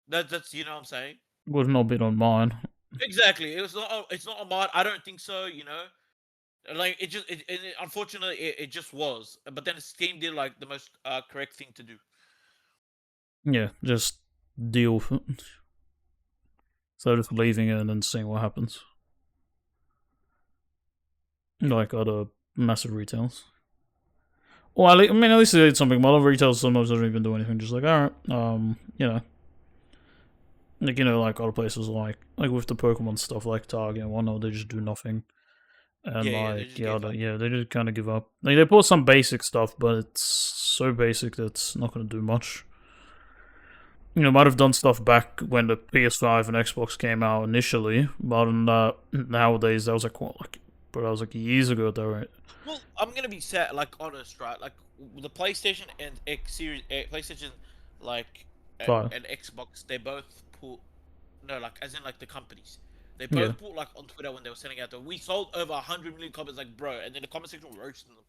that's you know what I'm saying? Would not been on mine. Exactly. It's not on mine. I don't think so. You know, like unfortunately it just was, but then Steam did like the most correct thing to do. Yeah, just deal with it. So just leaving it and then seeing what happens. Like other massive retails. Well, I mean, at least they did something. Other retailers sometimes don't even do anything. Just like, alright, like like other places like with the Pokemon stuff, like Target and whatnot, they just do nothing. And Yeah, yeah, they like just gave up. they just kind of give up. Like they put some basic stuff, but it's so basic that it's not going to do much. Might have done stuff back when the PS5 and Xbox came out initially, but nowadays that was like what, like, but that was like years ago, though, right? Well, I'm gonna be set like honest, right? Like the PlayStation and PlayStation, like Fine. and Xbox, they both put no, like as in like the companies, they Yeah, both put like on Twitter when they were sending out the we sold over 100 million copies, like bro, and then the comment section were roasting them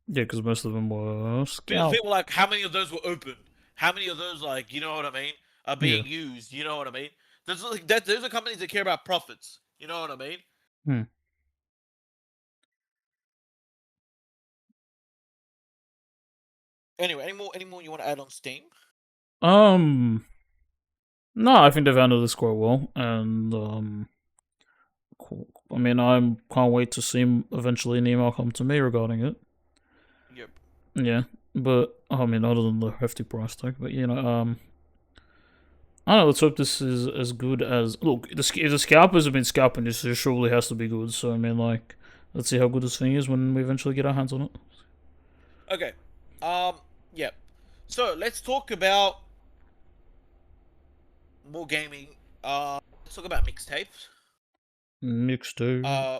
yeah, because most of them were because scalp. people were like, how many of those were open? How many of those like you know what I mean are Yeah. being used? You know what I mean? There's like that. Those are companies that care about profits. You know what I mean? Hmm. Anyway, any more you want to add on Steam? Um. No, I think they've handled this quite well, and cool. I mean, I can't wait to see eventually an email come to me regarding it. Yep. Yeah, but I mean, other than the hefty price tag, but I don't know. Let's hope this is as good as. Look, if the scalpers have been scalping this, it surely has to be good. So I mean, like, let's see how good this thing is when we eventually get our hands on it. Okay. Yeah. So let's talk about more gaming. Let's talk about mixtapes. Mixtape. Uh,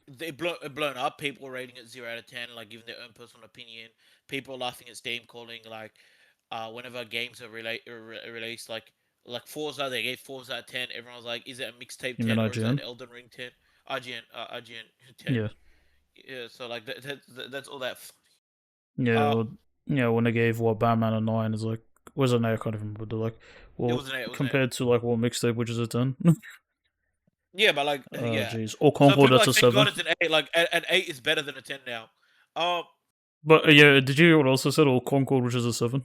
they blown up. People are rating it 0 out of 10, like giving their own personal opinion. People are laughing at Steam, calling like, whenever games are released, like Forza, they gave Forza a 10. Everyone was like, is it a mixtape You mean 10 or is it an IGN? Elden Ring 10? IGN 10. Yeah. Yeah, so like that's all that. Yeah. Uh, Well, yeah. When they gave what Batman a 9, is like, was it 9? I can't even remember. They're like, it well, was an it was an compared to like what mixtape, which is a 10. Yeah, but like yeah. Jeez. Or So Concord, people that's like a thank 7. God it's an 8. Like an 8 is better than a 10 now. Um, But yeah, did you hear what also said? Or Concord, which is a 7.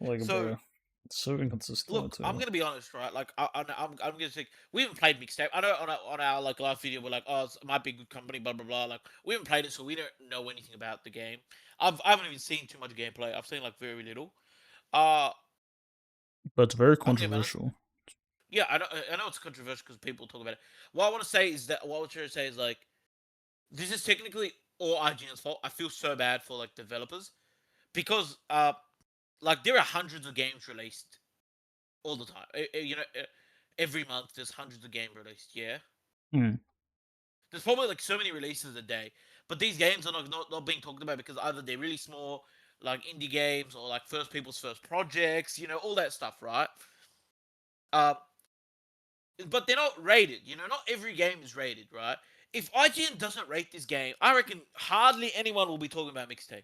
Like, so bro, it's so inconsistent. I look, tell I'm you. gonna be honest, right? Like I'm gonna say we haven't played mixtape. I know on our like last video we're like, oh, it might be a good company, blah blah blah. Like we haven't played it, so we don't know anything about the game. I haven't even seen too much gameplay. I've seen like very little. Uh, But it's very I'm gonna be honest. controversial. Yeah, I know it's controversial because people talk about it. What I want to say is that what I'm trying to say is like this is technically all IGN's fault. I feel so bad for like developers because like there are hundreds of games released all the time. Every month there's hundreds of games released. Yeah, Hmm. there's probably like so many releases a day, but these games are not being talked about because either they're really small, like indie games, or like first people's first projects. All that stuff, right? Um, but they're not rated. Not every game is rated, right? If IGN doesn't rate this game, I reckon hardly anyone will be talking about mixtape.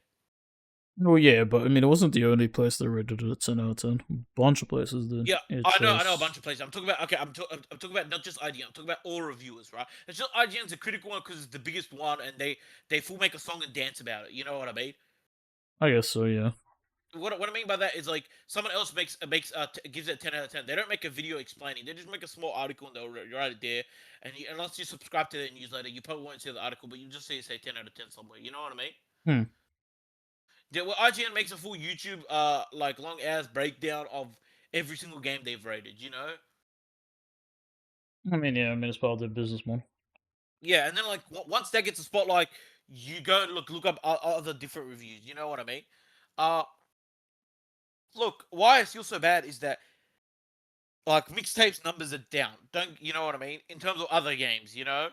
Well, yeah, but I mean, it wasn't the only place that rated it at 10 out of 10. A bunch of places did. Yeah, It's I know a bunch just. of places. I'm talking about okay. I'm talking about not just IGN. I'm talking about all reviewers, right? It's just IGN's a critical one because it's the biggest one, and they full make a song and dance about it. You know what I mean? I guess so, yeah. What I mean by that is like someone else gives it 10 out of 10. They don't make a video explaining. They just make a small article and they'll write it there. And unless you subscribe to their newsletter, you probably won't see the article, but you just see it say 10 out of 10 somewhere. You know what I mean? Hmm. Yeah, well, IGN makes a full YouTube like long ass breakdown of every single game they've rated. I mean, yeah, I mean, it's part of their business, man. Yeah, and then like once that gets a spotlight, you go and look up other different reviews. You know what I mean? Uh, look, why I feel so bad is that like mixtapes numbers are down. Don't you know what I mean? In terms of other games, you know.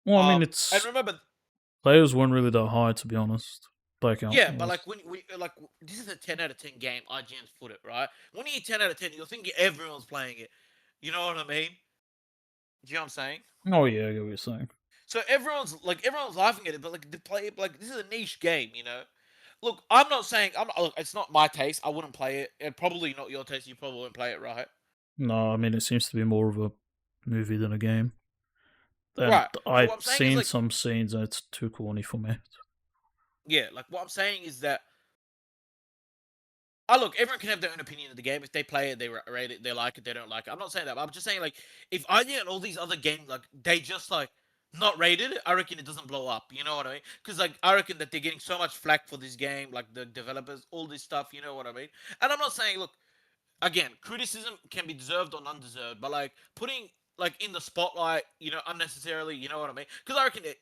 Well, I mean, And it's. remember, Players weren't really that high, to be honest. Play count yeah, but was. like when we like this is a 10 out of 10 game. IGN's put it right. When you hear 10 out of 10, you'll think everyone's playing it. You know what I mean? Do you know what I'm saying? Oh, yeah, I get what you're saying. So everyone's laughing at it, but like the play like this is a niche game, you know. Look, I'm not saying look, it's not my taste. I wouldn't play it. And probably not your taste. You probably wouldn't play it, right? No, I mean, it seems to be more of a movie than a game. And Right. So I've what I'm saying is seen like, some scenes and it's too corny for me. yeah, like what I'm saying is that oh, look, everyone can have their own opinion of the game. If they play it, they rate it, they like it, they don't like it. I'm not saying that. But I'm just saying, like, if I and all these other games, like, they just, like, not rated, I reckon it doesn't blow up. You know what I mean? Because, like, I reckon that they're getting so much flack for this game, like, the developers, all this stuff. You know what I mean? And I'm not saying, look, again, criticism can be deserved or undeserved, but, like, putting, like, in the spotlight, unnecessarily, you know what I mean? Because I reckon that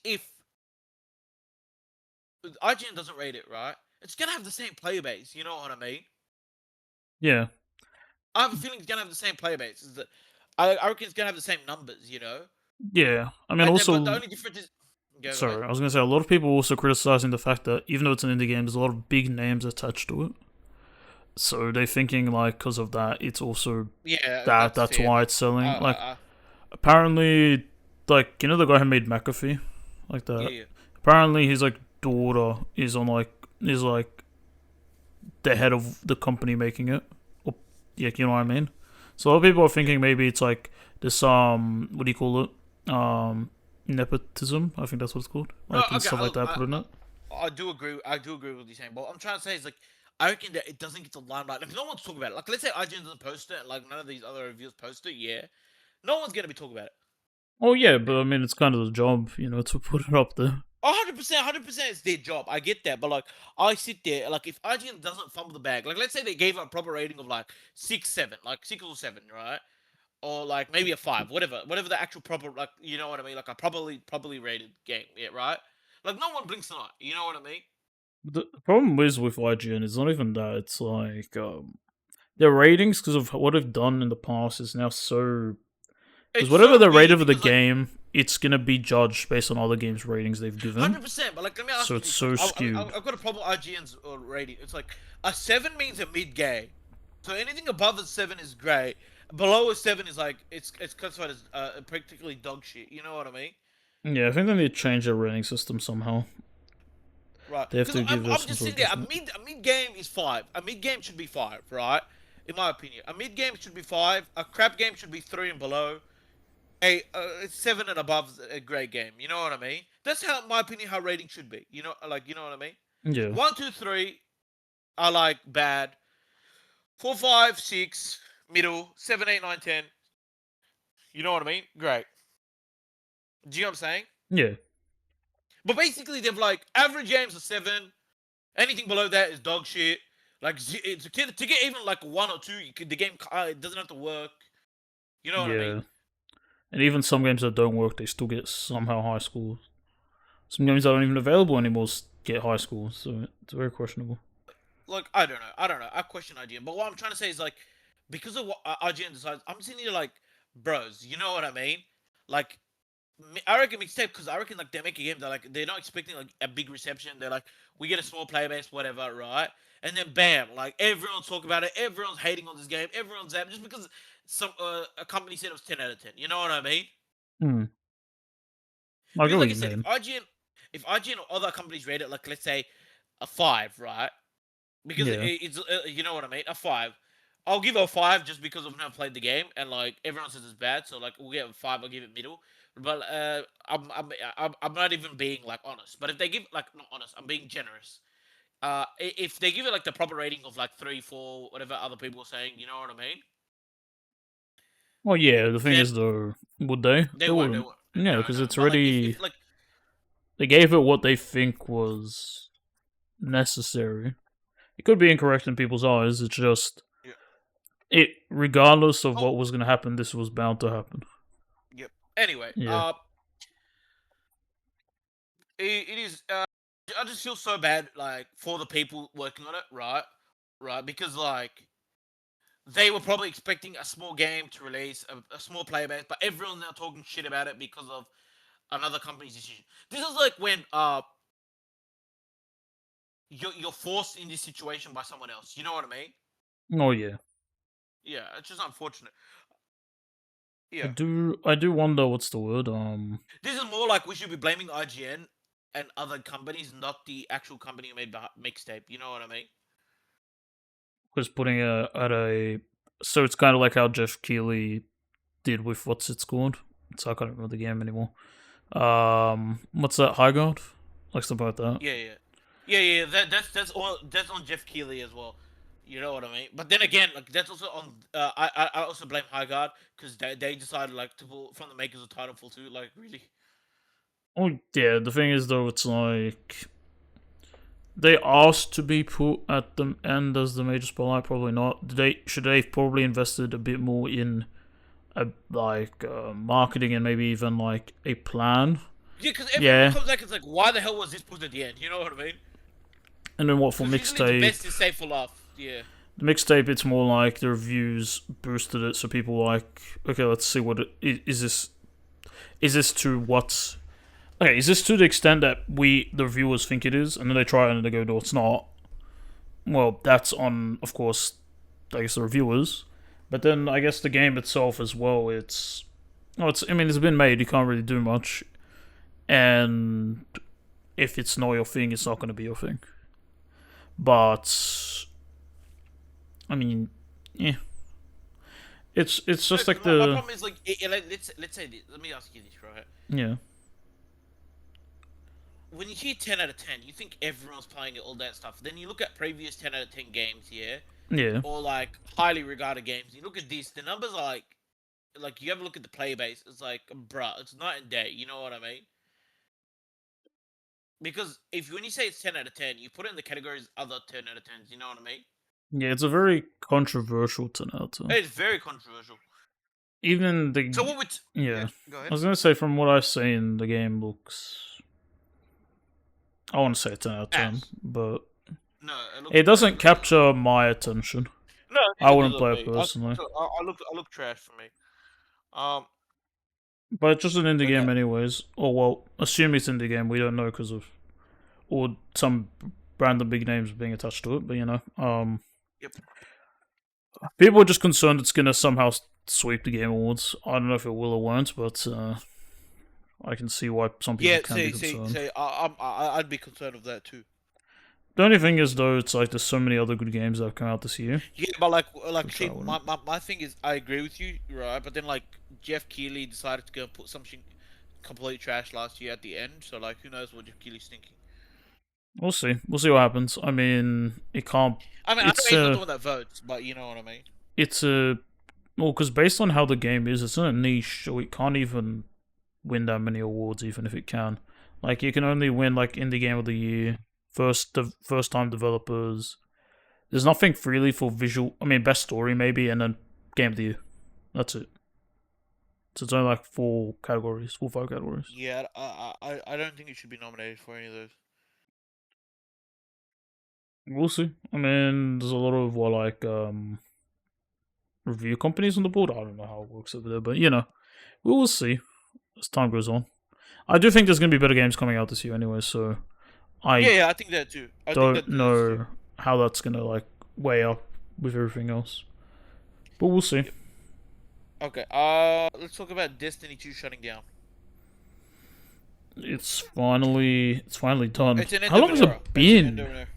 if IGN doesn't rate it, right, it's going to have the same player base. You know what I mean? Yeah. I have a feeling it's gonna have the same player base. Is that I reckon it's gonna have the same numbers, Yeah. I mean, And then, but the also. only difference is, go ahead. Sorry, I was going to say, a lot of people also criticizing the fact that even though it's an indie game, there's a lot of big names attached to it. So they're thinking, like, because of that, it's also Yeah, that. that's That's fair, why but it's selling. Like, uh, apparently, like, the guy who made McAfee? Like yeah, that. yeah. Apparently, his, like, daughter is the head of the company making it. Or, yeah, you know what I mean? So a lot of people are thinking maybe it's like this what do you call it? Nepotism. I think that's what it's called. No, Like and okay. stuff like that. Put in it. I do agree. I do agree with what you're saying. But what I'm trying to say is like, I reckon that it doesn't get the limelight. Like, no one's talking about it. Like, let's say IGN doesn't post it, and like none of these other reviews post it. Yeah, no one's gonna be talking about it. Oh yeah, but I mean it's kind of the job, to put it up there. 100%, 100% it's their job. I get that, but like, I sit there, like, if IGN doesn't fumble the bag, like, let's say they gave a proper rating of like 6, 7, like 6 or 7, right? Or like maybe a 5, whatever the actual proper, like, you know what I mean, like a properly rated game, yeah, right? Like, no one blinks an eye, you know what I mean? The problem is with IGN, it's not even that. It's like their ratings, because of what they've done in the past, is now so. Because It's whatever so the rate weird of the because like game, it's gonna be judged based on other games' ratings they've given. 100%. But like, let me So ask you it's this: like, so skewed. I've got a problem with IGN's rating. It's like a 7 means a mid game, so anything above a 7 is great. Below a 7 is like it's classified as practically dog shit. You know what I mean? Yeah, I think they need to change their rating system somehow. Right? They have Because to give us I'm some just sort of sitting there. different. A mid game is 5. A mid game should be 5, right? In my opinion, a mid game should be 5. A crap game should be 3 and below. A 7 and above is a great game. You know what I mean? That's how, in my opinion, how rating should be. You know what I mean? Yeah, 1, 2, 3 are like bad. 4, 5, 6 middle. 7, 8, 9, 10. You know what I mean? Great. Do you know what I'm saying? yeah, But basically, they've like average games are 7. Anything below that is dog shit. Like to get even like 1 or 2, the game it doesn't have to work. You know what I mean? yeah. And even some games that don't work, they still get somehow high scores. Some games that aren't even available anymore get high scores, so it's very questionable. Like, I don't know. I don't know. I question IGN. But what I'm trying to say is like, because of what IGN decides, I'm sitting here like, bros. You know what I mean? Like, I reckon mixtape, because I reckon like they make a game that like they're not expecting like a big reception. They're like, we get a small player base, whatever, right? And then bam, like everyone's talking about it. Everyone's hating on this game. Everyone's at just because some a company said it was 10 out of 10. You know what I mean? Hmm. I get Because what like I you said, mean. if IGN or other companies rate it like, let's say, a 5, right? Because Yeah. it's you know what I mean, a 5. I'll give it a 5 just because I've never played the game and like everyone says it's bad, so like we'll give it a 5. I'll give it middle, but I'm not even being like honest. But if they give like not honest, I'm being generous. If they give it like the proper rating of like 3, 4, whatever other people are saying, you know what I mean? Well, yeah. The thing Then is, though, would they? they They won't, they wouldn't. won't. Yeah, No, because no. it's But like already if like they gave it what they think was necessary. It could be incorrect in people's eyes. It's just yeah, it, regardless of oh what was going to happen, this was bound to happen. yep. Anyway, Yeah. it is. I just feel so bad, like for the people working on it, right? Right, because like they were probably expecting a small game to release, a small player base, but everyone's now talking shit about it because of another company's decision. This is like when you're forced in this situation by someone else. You know what I mean? Oh yeah. Yeah, it's just unfortunate. I Yeah, do. I do wonder what's the word. this is more like we should be blaming IGN and other companies, not the actual company who made the mixtape. You know what I mean? Was putting a at a. So it's kind of like how Jeff Keighley did with what's it's called. So I can't remember the game anymore. What's that? High Guard? Like something like that. Yeah, yeah, yeah. That's all. That's on Jeff Keighley as well. You know what I mean? But then again, like that's also on. I also blame High Guard because they decided like to pull from the makers of Titanfall 2. Like really, Oh yeah. The thing is though, it's like they asked to be put at the end as the major spotlight. Probably not. They probably invested a bit more in marketing and maybe even like a plan. yeah. Because everyone Yeah. comes back. It's like, why the hell was this put at the end? You know what I mean? And then what for Because usually the mixtape? best is safe for last. Yeah. The mixtape, it's more like the reviews boosted it, so people like, okay, let's see what is this. Is this to what? Okay, is this to the extent that the reviewers think it is, and then they try it and they go, no, it's not. Well, that's on, of course, I guess the reviewers, but then I guess the game itself as well. It's. I mean, it's been made. You can't really do much, and if it's not your thing, it's not going to be your thing. But I mean, yeah, it's just like My the problem is like, let's say this. Let me ask you this, right? yeah. When you hear 10 out of 10, you think everyone's playing it, all that stuff. Then you look at previous 10 out of 10 games, yeah, Yeah. or like highly regarded games. You look at this, the numbers are like you have a look at the player base. It's like, bruh, it's night and day. You know what I mean? Because if when you say it's 10 out of 10, you put it in the categories other 10 out of 10s. You know what I mean? Yeah, it's a very controversial 10 out of 10. It's very controversial. Even So the what would yeah? yeah, Go I ahead. was gonna say from what I've seen, the game looks. I want to say 10 out of 10, Ass. but No, it looks it trash. doesn't capture my attention. No, I neither wouldn't does it play it me. personally. I look trash for me. Um, But it's just an indie okay. game, anyways. Or well, assume it's indie game. We don't know because of or some random big names being attached to it. But Yep. people are just concerned it's gonna somehow sweep the Game Awards. I don't know if it will or won't, but I can see why some people Yeah. can be concerned. I'd be concerned of that too. The only thing is, though, it's like there's so many other good games that have come out this year, Yeah, but which I see, wouldn't. my thing is, I agree with you, right? But then like Jeff Keighley decided to go and put something complete trash last year at the end. So like, who knows what Jeff Keighley's thinking? We'll see. We'll see what happens. I mean, it can't. I mean, I know It's he's not a. the one that votes, but you know what I mean. It's a. Well, because based on how the game is, it's in a niche, so it can't even win that many awards, even if it can. Like, you can only win like indie game of the year, first time developers. There's nothing really for visual. I mean, best story maybe, and then game of the year. That's it. So it's only like 4 categories, 4 5 categories. Yeah, I don't think he should be nominated for any of those. We'll see. I mean, there's a lot of review companies on the board. I don't know how it works over there, but we will see as time goes on. I do think there's going to be better games coming out this year anyway, so Yeah, I yeah, I think that too. I think don't that is too. know how that's going to like weigh up with everything else, but we'll see. Yep. Okay. Let's talk about Destiny 2 shutting down. It's finally done. It's an end How of long an has era. it It's an end of been? an era.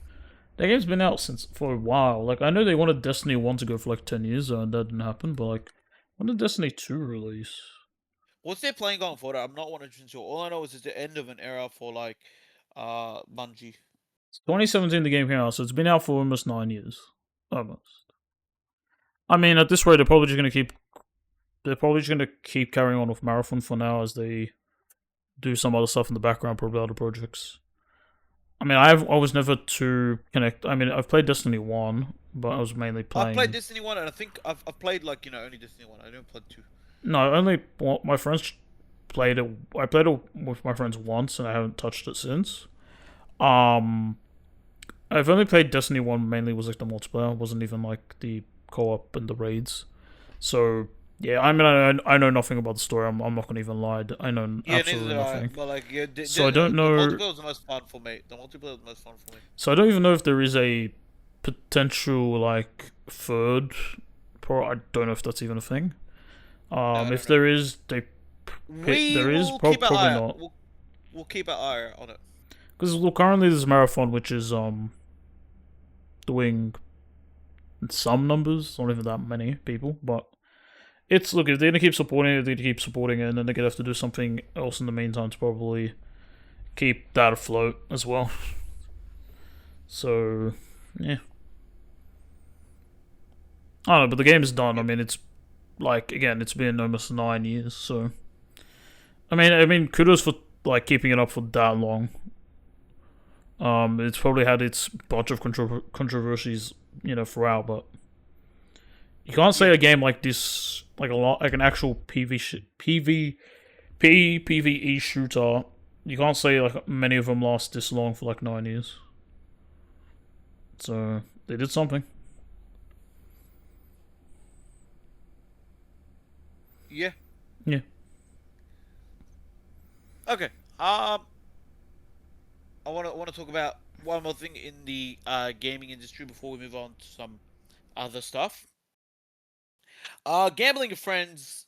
That game's been out since for a while. Like I know they wanted Destiny 1 to go for like 10 years, and that didn't happen. But like, when did Destiny 2 release? What's their plan going forward? I'm not 100% sure. All I know is it's the end of an era for like, Bungie. 2017 the game came out, so it's been out for almost 9 years. Almost. I mean, at this rate, they're probably just gonna keep. They're probably just gonna keep carrying on with Marathon for now as they do some other stuff in the background, probably other projects. I mean, I was never too connect. I mean, I've played Destiny 1, but I was mainly I've played playing. Destiny 1, and I think I've played like only Destiny 1. I didn't play 2. No, only my friends played it. I played it with my friends once, and I haven't touched it since. Um, I've only played Destiny 1 mainly was like the multiplayer. It wasn't even like the co-op and the raids. So yeah, I mean, I know nothing about the story. I'm not gonna even lie. I know Yeah, neither absolutely did I. nothing. But like, yeah, So I don't the know. multiplayer was the most fun for me. The multiplayer was the most fun for me. So I don't even know if there is a potential like third. Pro. I don't know if that's even a thing. No, I If don't know. there is, We there is will keep our probably eye. not. We'll keep our eye on it. Because look, currently there's Marathon, which is doing some numbers, not even that many people, but it's look if they're gonna keep supporting it, they're gonna keep supporting it, and then they're gonna have to do something else in the meantime to probably keep that afloat as well. So yeah, I don't know, but the game's done. I Yep. mean, it's like again, it's been almost 9 years, so I mean, kudos for like keeping it up for that long. It's probably had its bunch of controversies, throughout, but you can't say Yep. a game like this, like an actual PVE shooter. You can't say like many of them last this long for like 9 years. So they did something. Yeah. Yeah. Okay. I want to talk about one more thing in the gaming industry before we move on to some other stuff. Gambling with Friends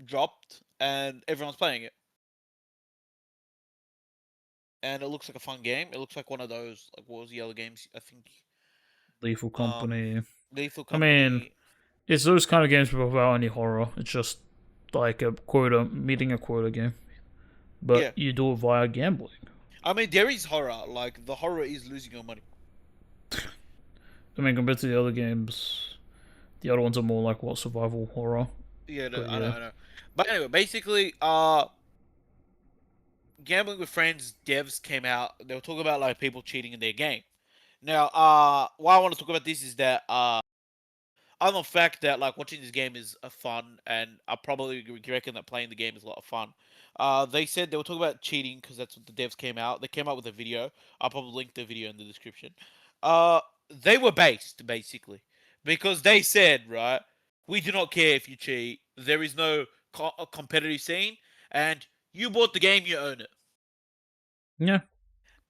dropped, and everyone's playing it, and it looks like a fun game. It looks like one of those, like, what was the other games? I think Lethal um Company. Lethal I mean, Company. it's those kind of games without any horror. It's just like a quota meeting a quota game, but Yeah, you do it via gambling. I mean there is horror. Like the horror is losing your money. I mean, compared to the other games, the other ones are more like what survival horror. Yeah, no, But I know, yeah, I know. But anyway, basically, Gambling with Friends devs came out. They were talking about like people cheating in their game. Now, why I want to talk about this is that on the fact that like watching this game is a fun, and I probably reckon that playing the game is a lot of fun. They said they were talking about cheating because that's what the devs came out. They came out with a video. I'll probably link the video in the description. Uh, they were based basically because they said right, we do not care if you cheat. There is no competitive scene, and you bought the game, you own it. Yeah.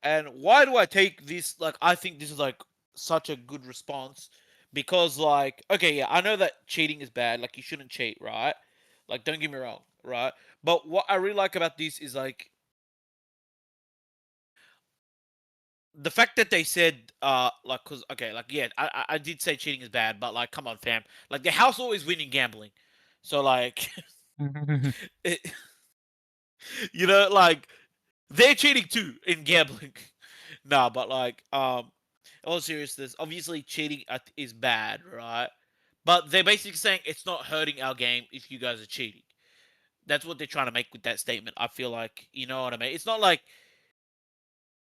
And why do I take this? Like, I think this is like such a good response because, like, okay, yeah, I know that cheating is bad. Like, you shouldn't cheat, right? Like, don't get me wrong, right? But what I really like about this is like the fact that they said, like, cause okay, like, yeah, I did say cheating is bad, but like, come on, fam, like the house always win in gambling, so like, it, like they're cheating too in gambling. Nah, but like, all seriousness, obviously cheating is bad, right? But they're basically saying it's not hurting our game if you guys are cheating. That's what they're trying to make with that statement. I feel like, you know what I mean. It's not like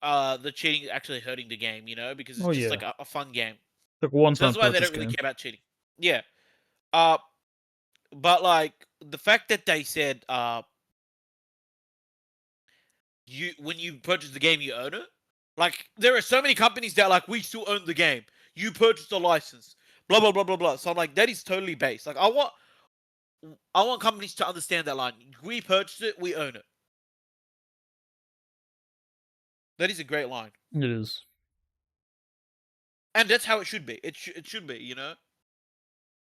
the cheating is actually hurting the game, because it's Oh just yeah. like a fun game. Like a So one-time that's why they purchase don't really game. care about cheating. Yeah. Uh, but like the fact that they said you when you purchase the game you own it. Like there are so many companies that are like we still own the game. You purchased a license. Blah blah blah blah blah. So I'm like that is totally based. Like I want companies to understand that line. We purchased it, we own it. That is a great line. It is. And that's how it should be. It should be.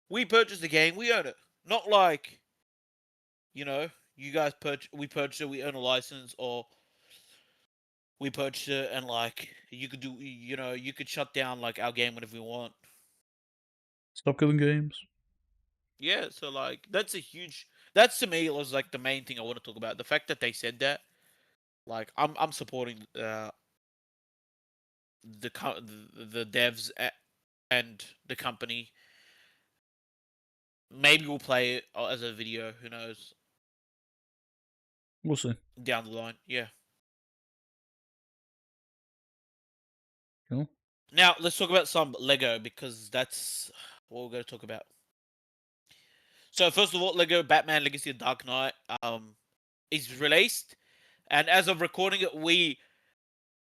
We purchased the game, we own it. Not like, you guys we purchased it, we own a license, or we purchased it and like you could shut down like our game whenever we want. Stop killing games. Yeah, so like that's to me was like the main thing I want to talk about. The fact that they said that, like I'm supporting the devs and the company. Maybe we'll play it as a video. Who knows? We'll see. Down the line, yeah. Cool. Now let's talk about some Lego because that's what we're going to talk about. So first of all, Lego Batman Legacy of Dark Knight is released, and as of recording it, we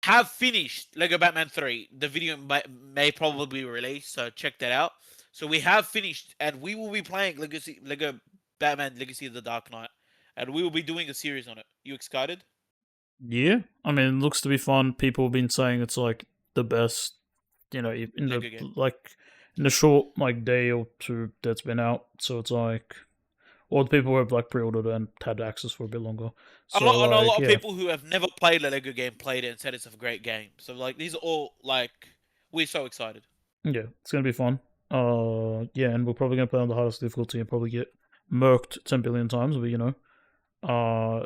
have finished Lego Batman 3. The video may probably be released, so check that out. So we have finished, and we will be playing Lego Batman Legacy of the Dark Knight, and we will be doing a series on it. You excited? Yeah. I mean, it looks to be fun. People have been saying it's like the best, in the Lego game. like in the short like day or two that's been out. So it's like all the people who have like pre-ordered and had access for a bit longer. A So lot, and a like lot of yeah, people who have never played a Lego game played it and said it's a great game. So like these are all like we're so excited. yeah, it's gonna be fun. Yeah, and we're probably gonna play on the hardest difficulty and probably get murked 10 billion times, but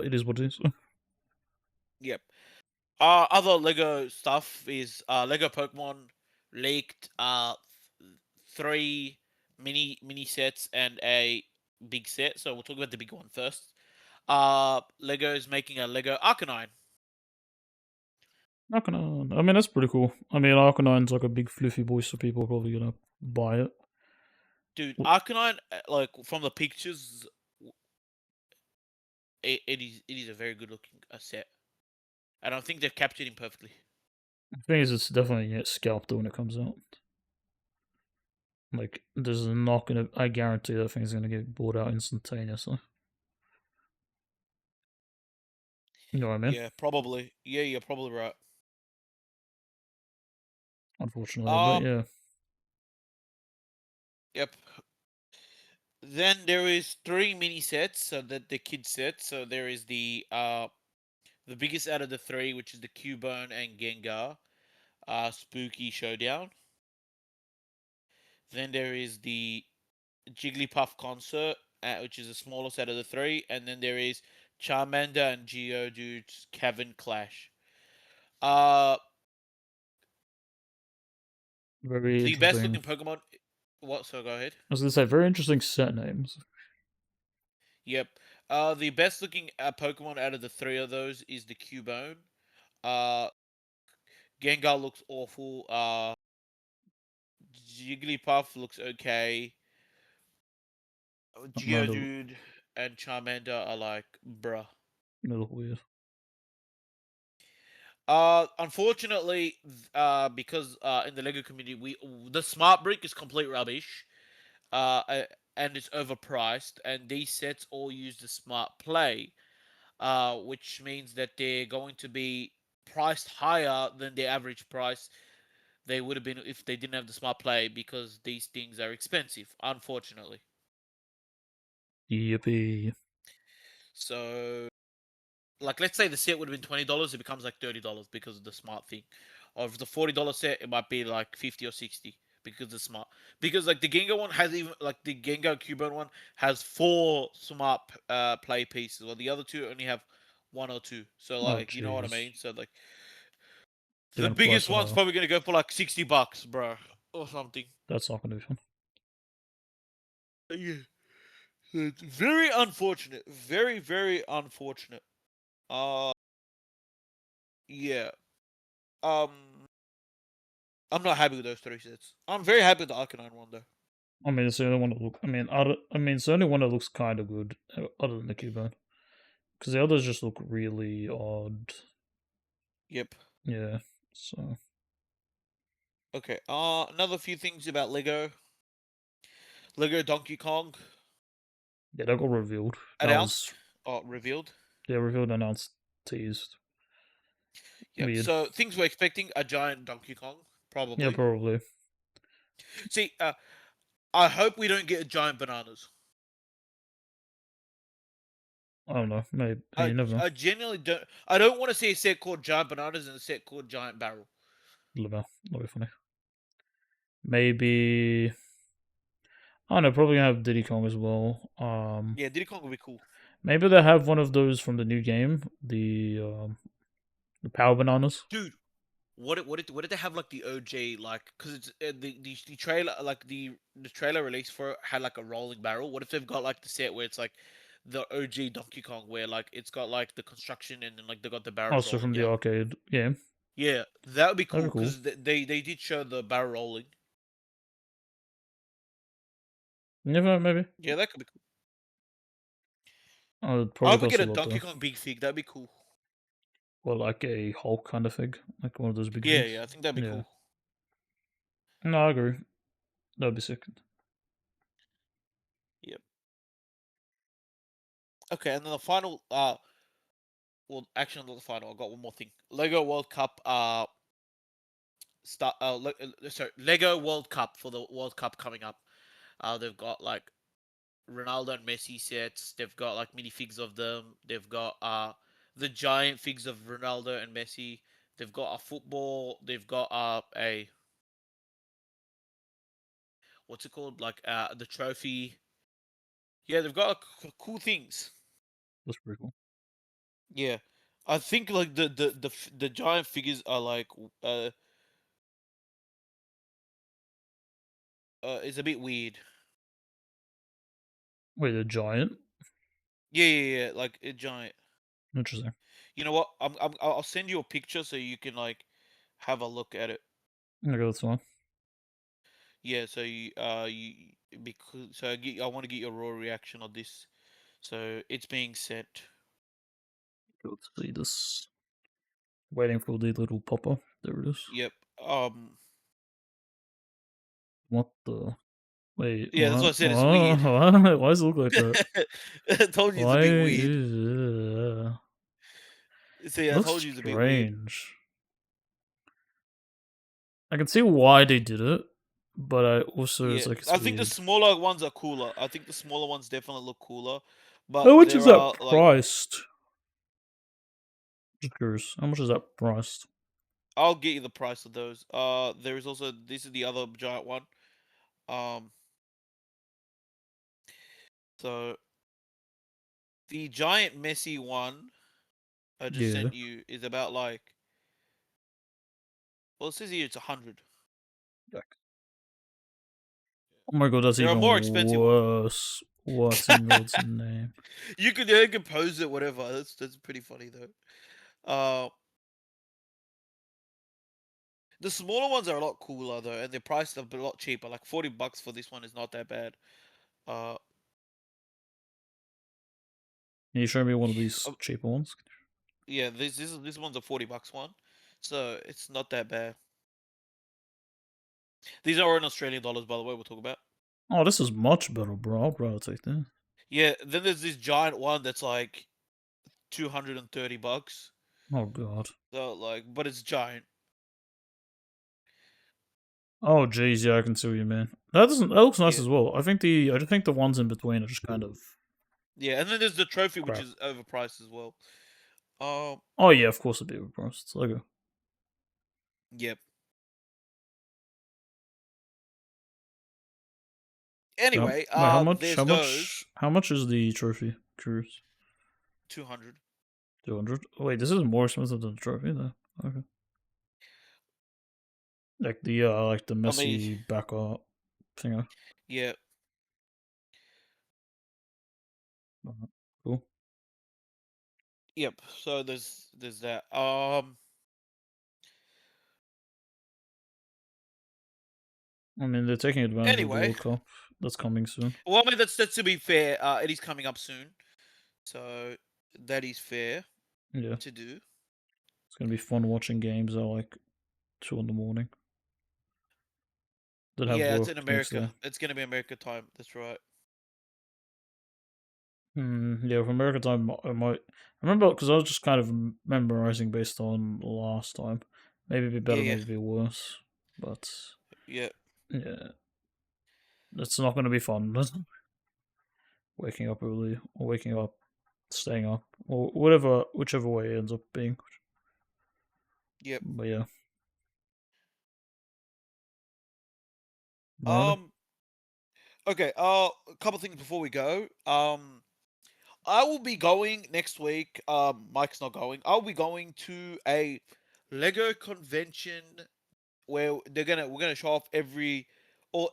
it is what it is. Yep. Other Lego stuff is Lego Pokemon leaked three mini sets and a big set. So we'll talk about the big one first. Lego is making a Lego Arcanine. Arcanine. I mean, that's pretty cool. I mean, Arcanine's like a big fluffy boy, so people are probably gonna buy it. Dude, Arcanine, like from the pictures, it is a very good looking set, and I think they've captured him perfectly. The thing is, it's definitely gonna get scalped when it comes out. Like, there's not gonna. I guarantee that thing's gonna get bought out instantaneously. You know what I mean? Yeah, probably. Yeah, you're probably right. Unfortunately, but Um, yeah. yep. Then there is three mini sets, so that the kid set. So there is the biggest out of the three, which is the Cubone and Gengar Spooky Showdown. Then there is the Jigglypuff Concert, which is the smallest out of the three, and then there is Charmander and Geodude's Cavern Clash. Uh, Very the best interesting. looking Pokemon. What? So go ahead. I was gonna say very interesting set names. Yep. The best looking Pokemon out of the three of those is the Cubone. Uh, Gengar looks awful. Jigglypuff looks okay. Middle, Geodude and Charmander are like, bruh. middle weird. Unfortunately, because in the Lego community, the smart brick is complete rubbish. And it's overpriced, and these sets all use the smart play, which means that they're going to be priced higher than the average price they would have been if they didn't have the smart play, because these things are expensive, unfortunately. Yippee. So, like, let's say the set would have been $20, it becomes like $30 because of the smart thing. Or if it's a $40 set, it might be like 50 or 60 because the smart. Because like the Gengar one has even like the Gengar Cubone one has four smart play pieces, while the other two only have one or two. So Oh like, you know what I jeez. mean? So like They're the gonna price biggest it one's higher. probably gonna go for like $60, bro, or something. That's not gonna be fun. Yeah, it's very unfortunate. Very very unfortunate. Uh, yeah. Um, I'm not happy with those three sets. I'm very happy with the Arcanine one though. I mean, it's the only one that look. I mean, it's the only one that looks kind of good, other than the Cubone, because the others just look really odd. Yep. Yeah. So Okay. Another few things about Lego. Lego Donkey Kong yeah, that got revealed. That was announced or revealed. yeah, revealed, announced, teased. Yep. Weird. So things we're expecting a giant Donkey Kong, Yeah, probably. probably. See, I hope we don't get giant bananas. I don't know. Maybe you never know. I genuinely don't. I don't want to see a set called Giant Bananas and a set called Giant Barrel. That'll be funny. Maybe I don't know. Probably gonna have Diddy Kong as well. Yeah, Diddy Kong would be cool. Maybe they have one of those from the new game, the Power Bananas. Dude, what did they have like the OJ like? Because it's the trailer like the trailer release for it had like a rolling barrel. What if they've got like the set where it's like the OG Donkey Kong where like it's got like the construction and then like they got the barrels Also rolling from the down. arcade game. Yeah, that would be That'd cool be cool. because they did show the barrel rolling. Never maybe. Yeah, that could be cool. It'd I probably hope we cost get a a lot Donkey though. Kong big fig. That'd be cool. Well, like a Hulk kind of fig, like one of those big Yeah, figs. yeah, I think that'd be Yeah. cool. No, I agree. That'd be sick. Yep. Okay, and then the final well, actually not the final. I got one more thing. Lego World Cup start sorry, Lego World Cup for the World Cup coming up. They've got like Ronaldo and Messi sets. They've got like minifigs of them. They've got the giant figs of Ronaldo and Messi. They've got a football. They've got a what's it called? Like the trophy. Yeah, they've got cool things. That's pretty cool. Yeah, I think like the giant figures are like uh is a bit weird. Wait, a giant? Yeah, yeah, yeah. Like a giant. Interesting. You know what? I'll send you a picture so you can like have a look at it. Okay, that's fine. Yeah. So you because so I want to get your raw reaction on this. So it's being sent. Let's see this. Waiting for the little popper. There it is. Yep. What the? Wait, Yeah. That's what I what? said. It's What? weird. Why does it look like that? I told you it's a Why bit weird. is See, I looks told you it's a bit weird. strange. I can see why they did it, but I also Yeah, it's like it's I think the weird. smaller ones are cooler. I think the smaller ones definitely look cooler, How but much is there that are like priced? Just curious. How much is that priced? I'll get you the price of those. There is also this is the other giant one. Um, so the giant messy one I just Yeah. sent you is about like well it says here it's 100. Like, oh my god, that's There are even more expensive ones. worse. What's in God's name? You can pose it, whatever. That's pretty funny though. Uh, the smaller ones are a lot cooler though, and they're priced a lot cheaper. Like $40 for this one is not that bad. Uh, Can you show me one of these uh, cheaper ones? yeah, this one's a $40 one, so it's not that bad. These are in Australian dollars, by the way. We'll talk about. Oh, this is much better, bro. I'll probably take that. Yeah, then there's this giant one that's like $230. Oh god. So like, but it's giant. Oh jeez, yeah, I can see what you mean. That doesn't. That looks nice Yeah, as well. I just think the ones in between are just kind of yeah, and then there's the trophy, which crap. is overpriced as well. Um, Oh yeah, of course it'd be overpriced. It's Lego. yep. Um, Anyway, wait, how much? there's those How much is the trophy? Curious. 200. 200. Wait, this is more expensive than the trophy, though. Okay. Like the I mean, messy back art thing. yeah, Cool. yep. So there's that. I mean, they're taking advantage of the Anyway, World Cup that's coming soon. well, I mean that's to be fair. It is coming up soon, so that is fair Yeah, to do. it's gonna be fun watching games at like 2 in the morning. That have Yeah, it's work in the next America. day. It's gonna be America time. That's right. Yeah, for American time, I might. I remember because I was just kind of memorizing based on last time. Maybe be Yeah, better, yeah, maybe be worse. But yeah, yeah, it's not going to be fun. Waking up early or waking up, staying up, or whatever, whichever way it ends up being. yep. But yeah, gnarly. Um. Okay. A couple things before we go. I will be going next week. Mike's not going. I'll be going to a Lego convention where we're gonna show off or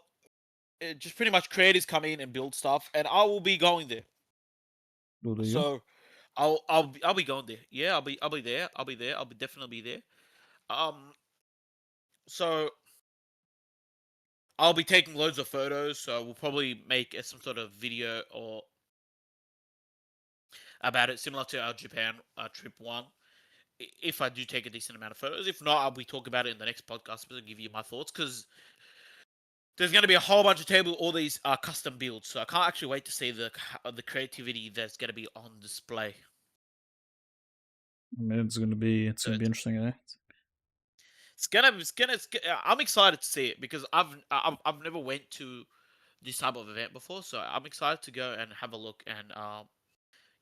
just pretty much creators come in and build stuff, and I will be going there. Well, there you go. So I'll be going there. Yeah, I'll be there. I'll be there. I'll be definitely be there. Um, so I'll be taking loads of photos. So we'll probably make some sort of video or about it, similar to our Japan trip one. If I do take a decent amount of photos, if not, I'll be talking about it in the next podcast. But I'll give you my thoughts because there's going to be a whole bunch of table, all these custom builds. So I can't actually wait to see the creativity that's going to be on display. I mean, it's So gonna be interesting, eh? I'm excited to see it because I've never went to this type of event before, so I'm excited to go and have a look and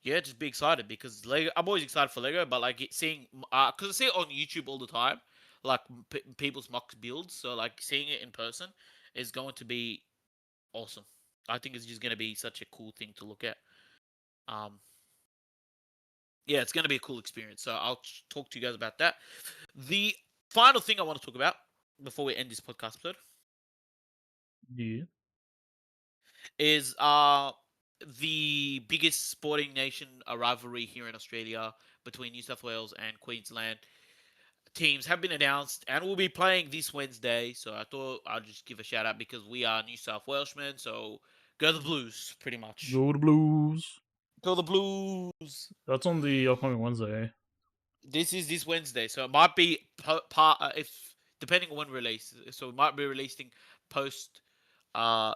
yeah, just be excited because Lego. I'm always excited for Lego, but like seeing because I see it on YouTube all the time, like people's mock builds. So like seeing it in person is going to be awesome. I think it's just going to be such a cool thing to look at. Um, yeah, it's going to be a cool experience. So I'll talk to you guys about that. The final thing I want to talk about before we end this podcast episode Yeah. is the biggest sporting nation rivalry here in Australia between New South Wales and Queensland. Teams have been announced and will be playing this Wednesday. So I thought I'd just give a shout out because we are New South Welshmen. So go the Blues, pretty much. Go to Blues. Go the Blues. That's on the upcoming Wednesday. Eh? This is this Wednesday, so it might be part if depending on when release. So we might be releasing post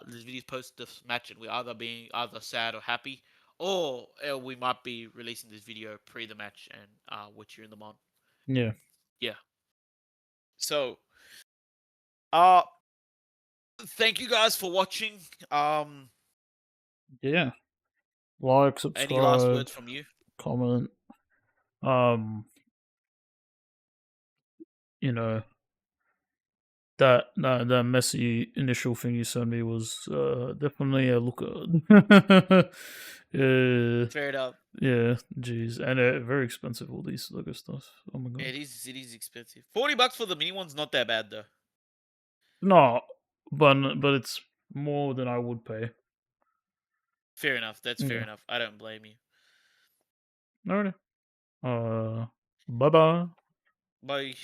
this video post this match, and we either sad or happy, or we might be releasing this video pre the match and we're cheering them on. Yeah. Yeah. So uh thank you guys for watching. Yeah. Like, Any last subscribe, words from you? comment. Um, you know, that messy initial thing you sent me was definitely a looker. Yeah, Fair enough. yeah, jeez, and very expensive. All these Lego stuff. Oh my god. It is expensive. $40 for the mini one's not that bad though. No, but it's more than I would pay. Fair enough. That's fair Yeah. enough. I don't blame you. Alrighty. Bye bye. Bye.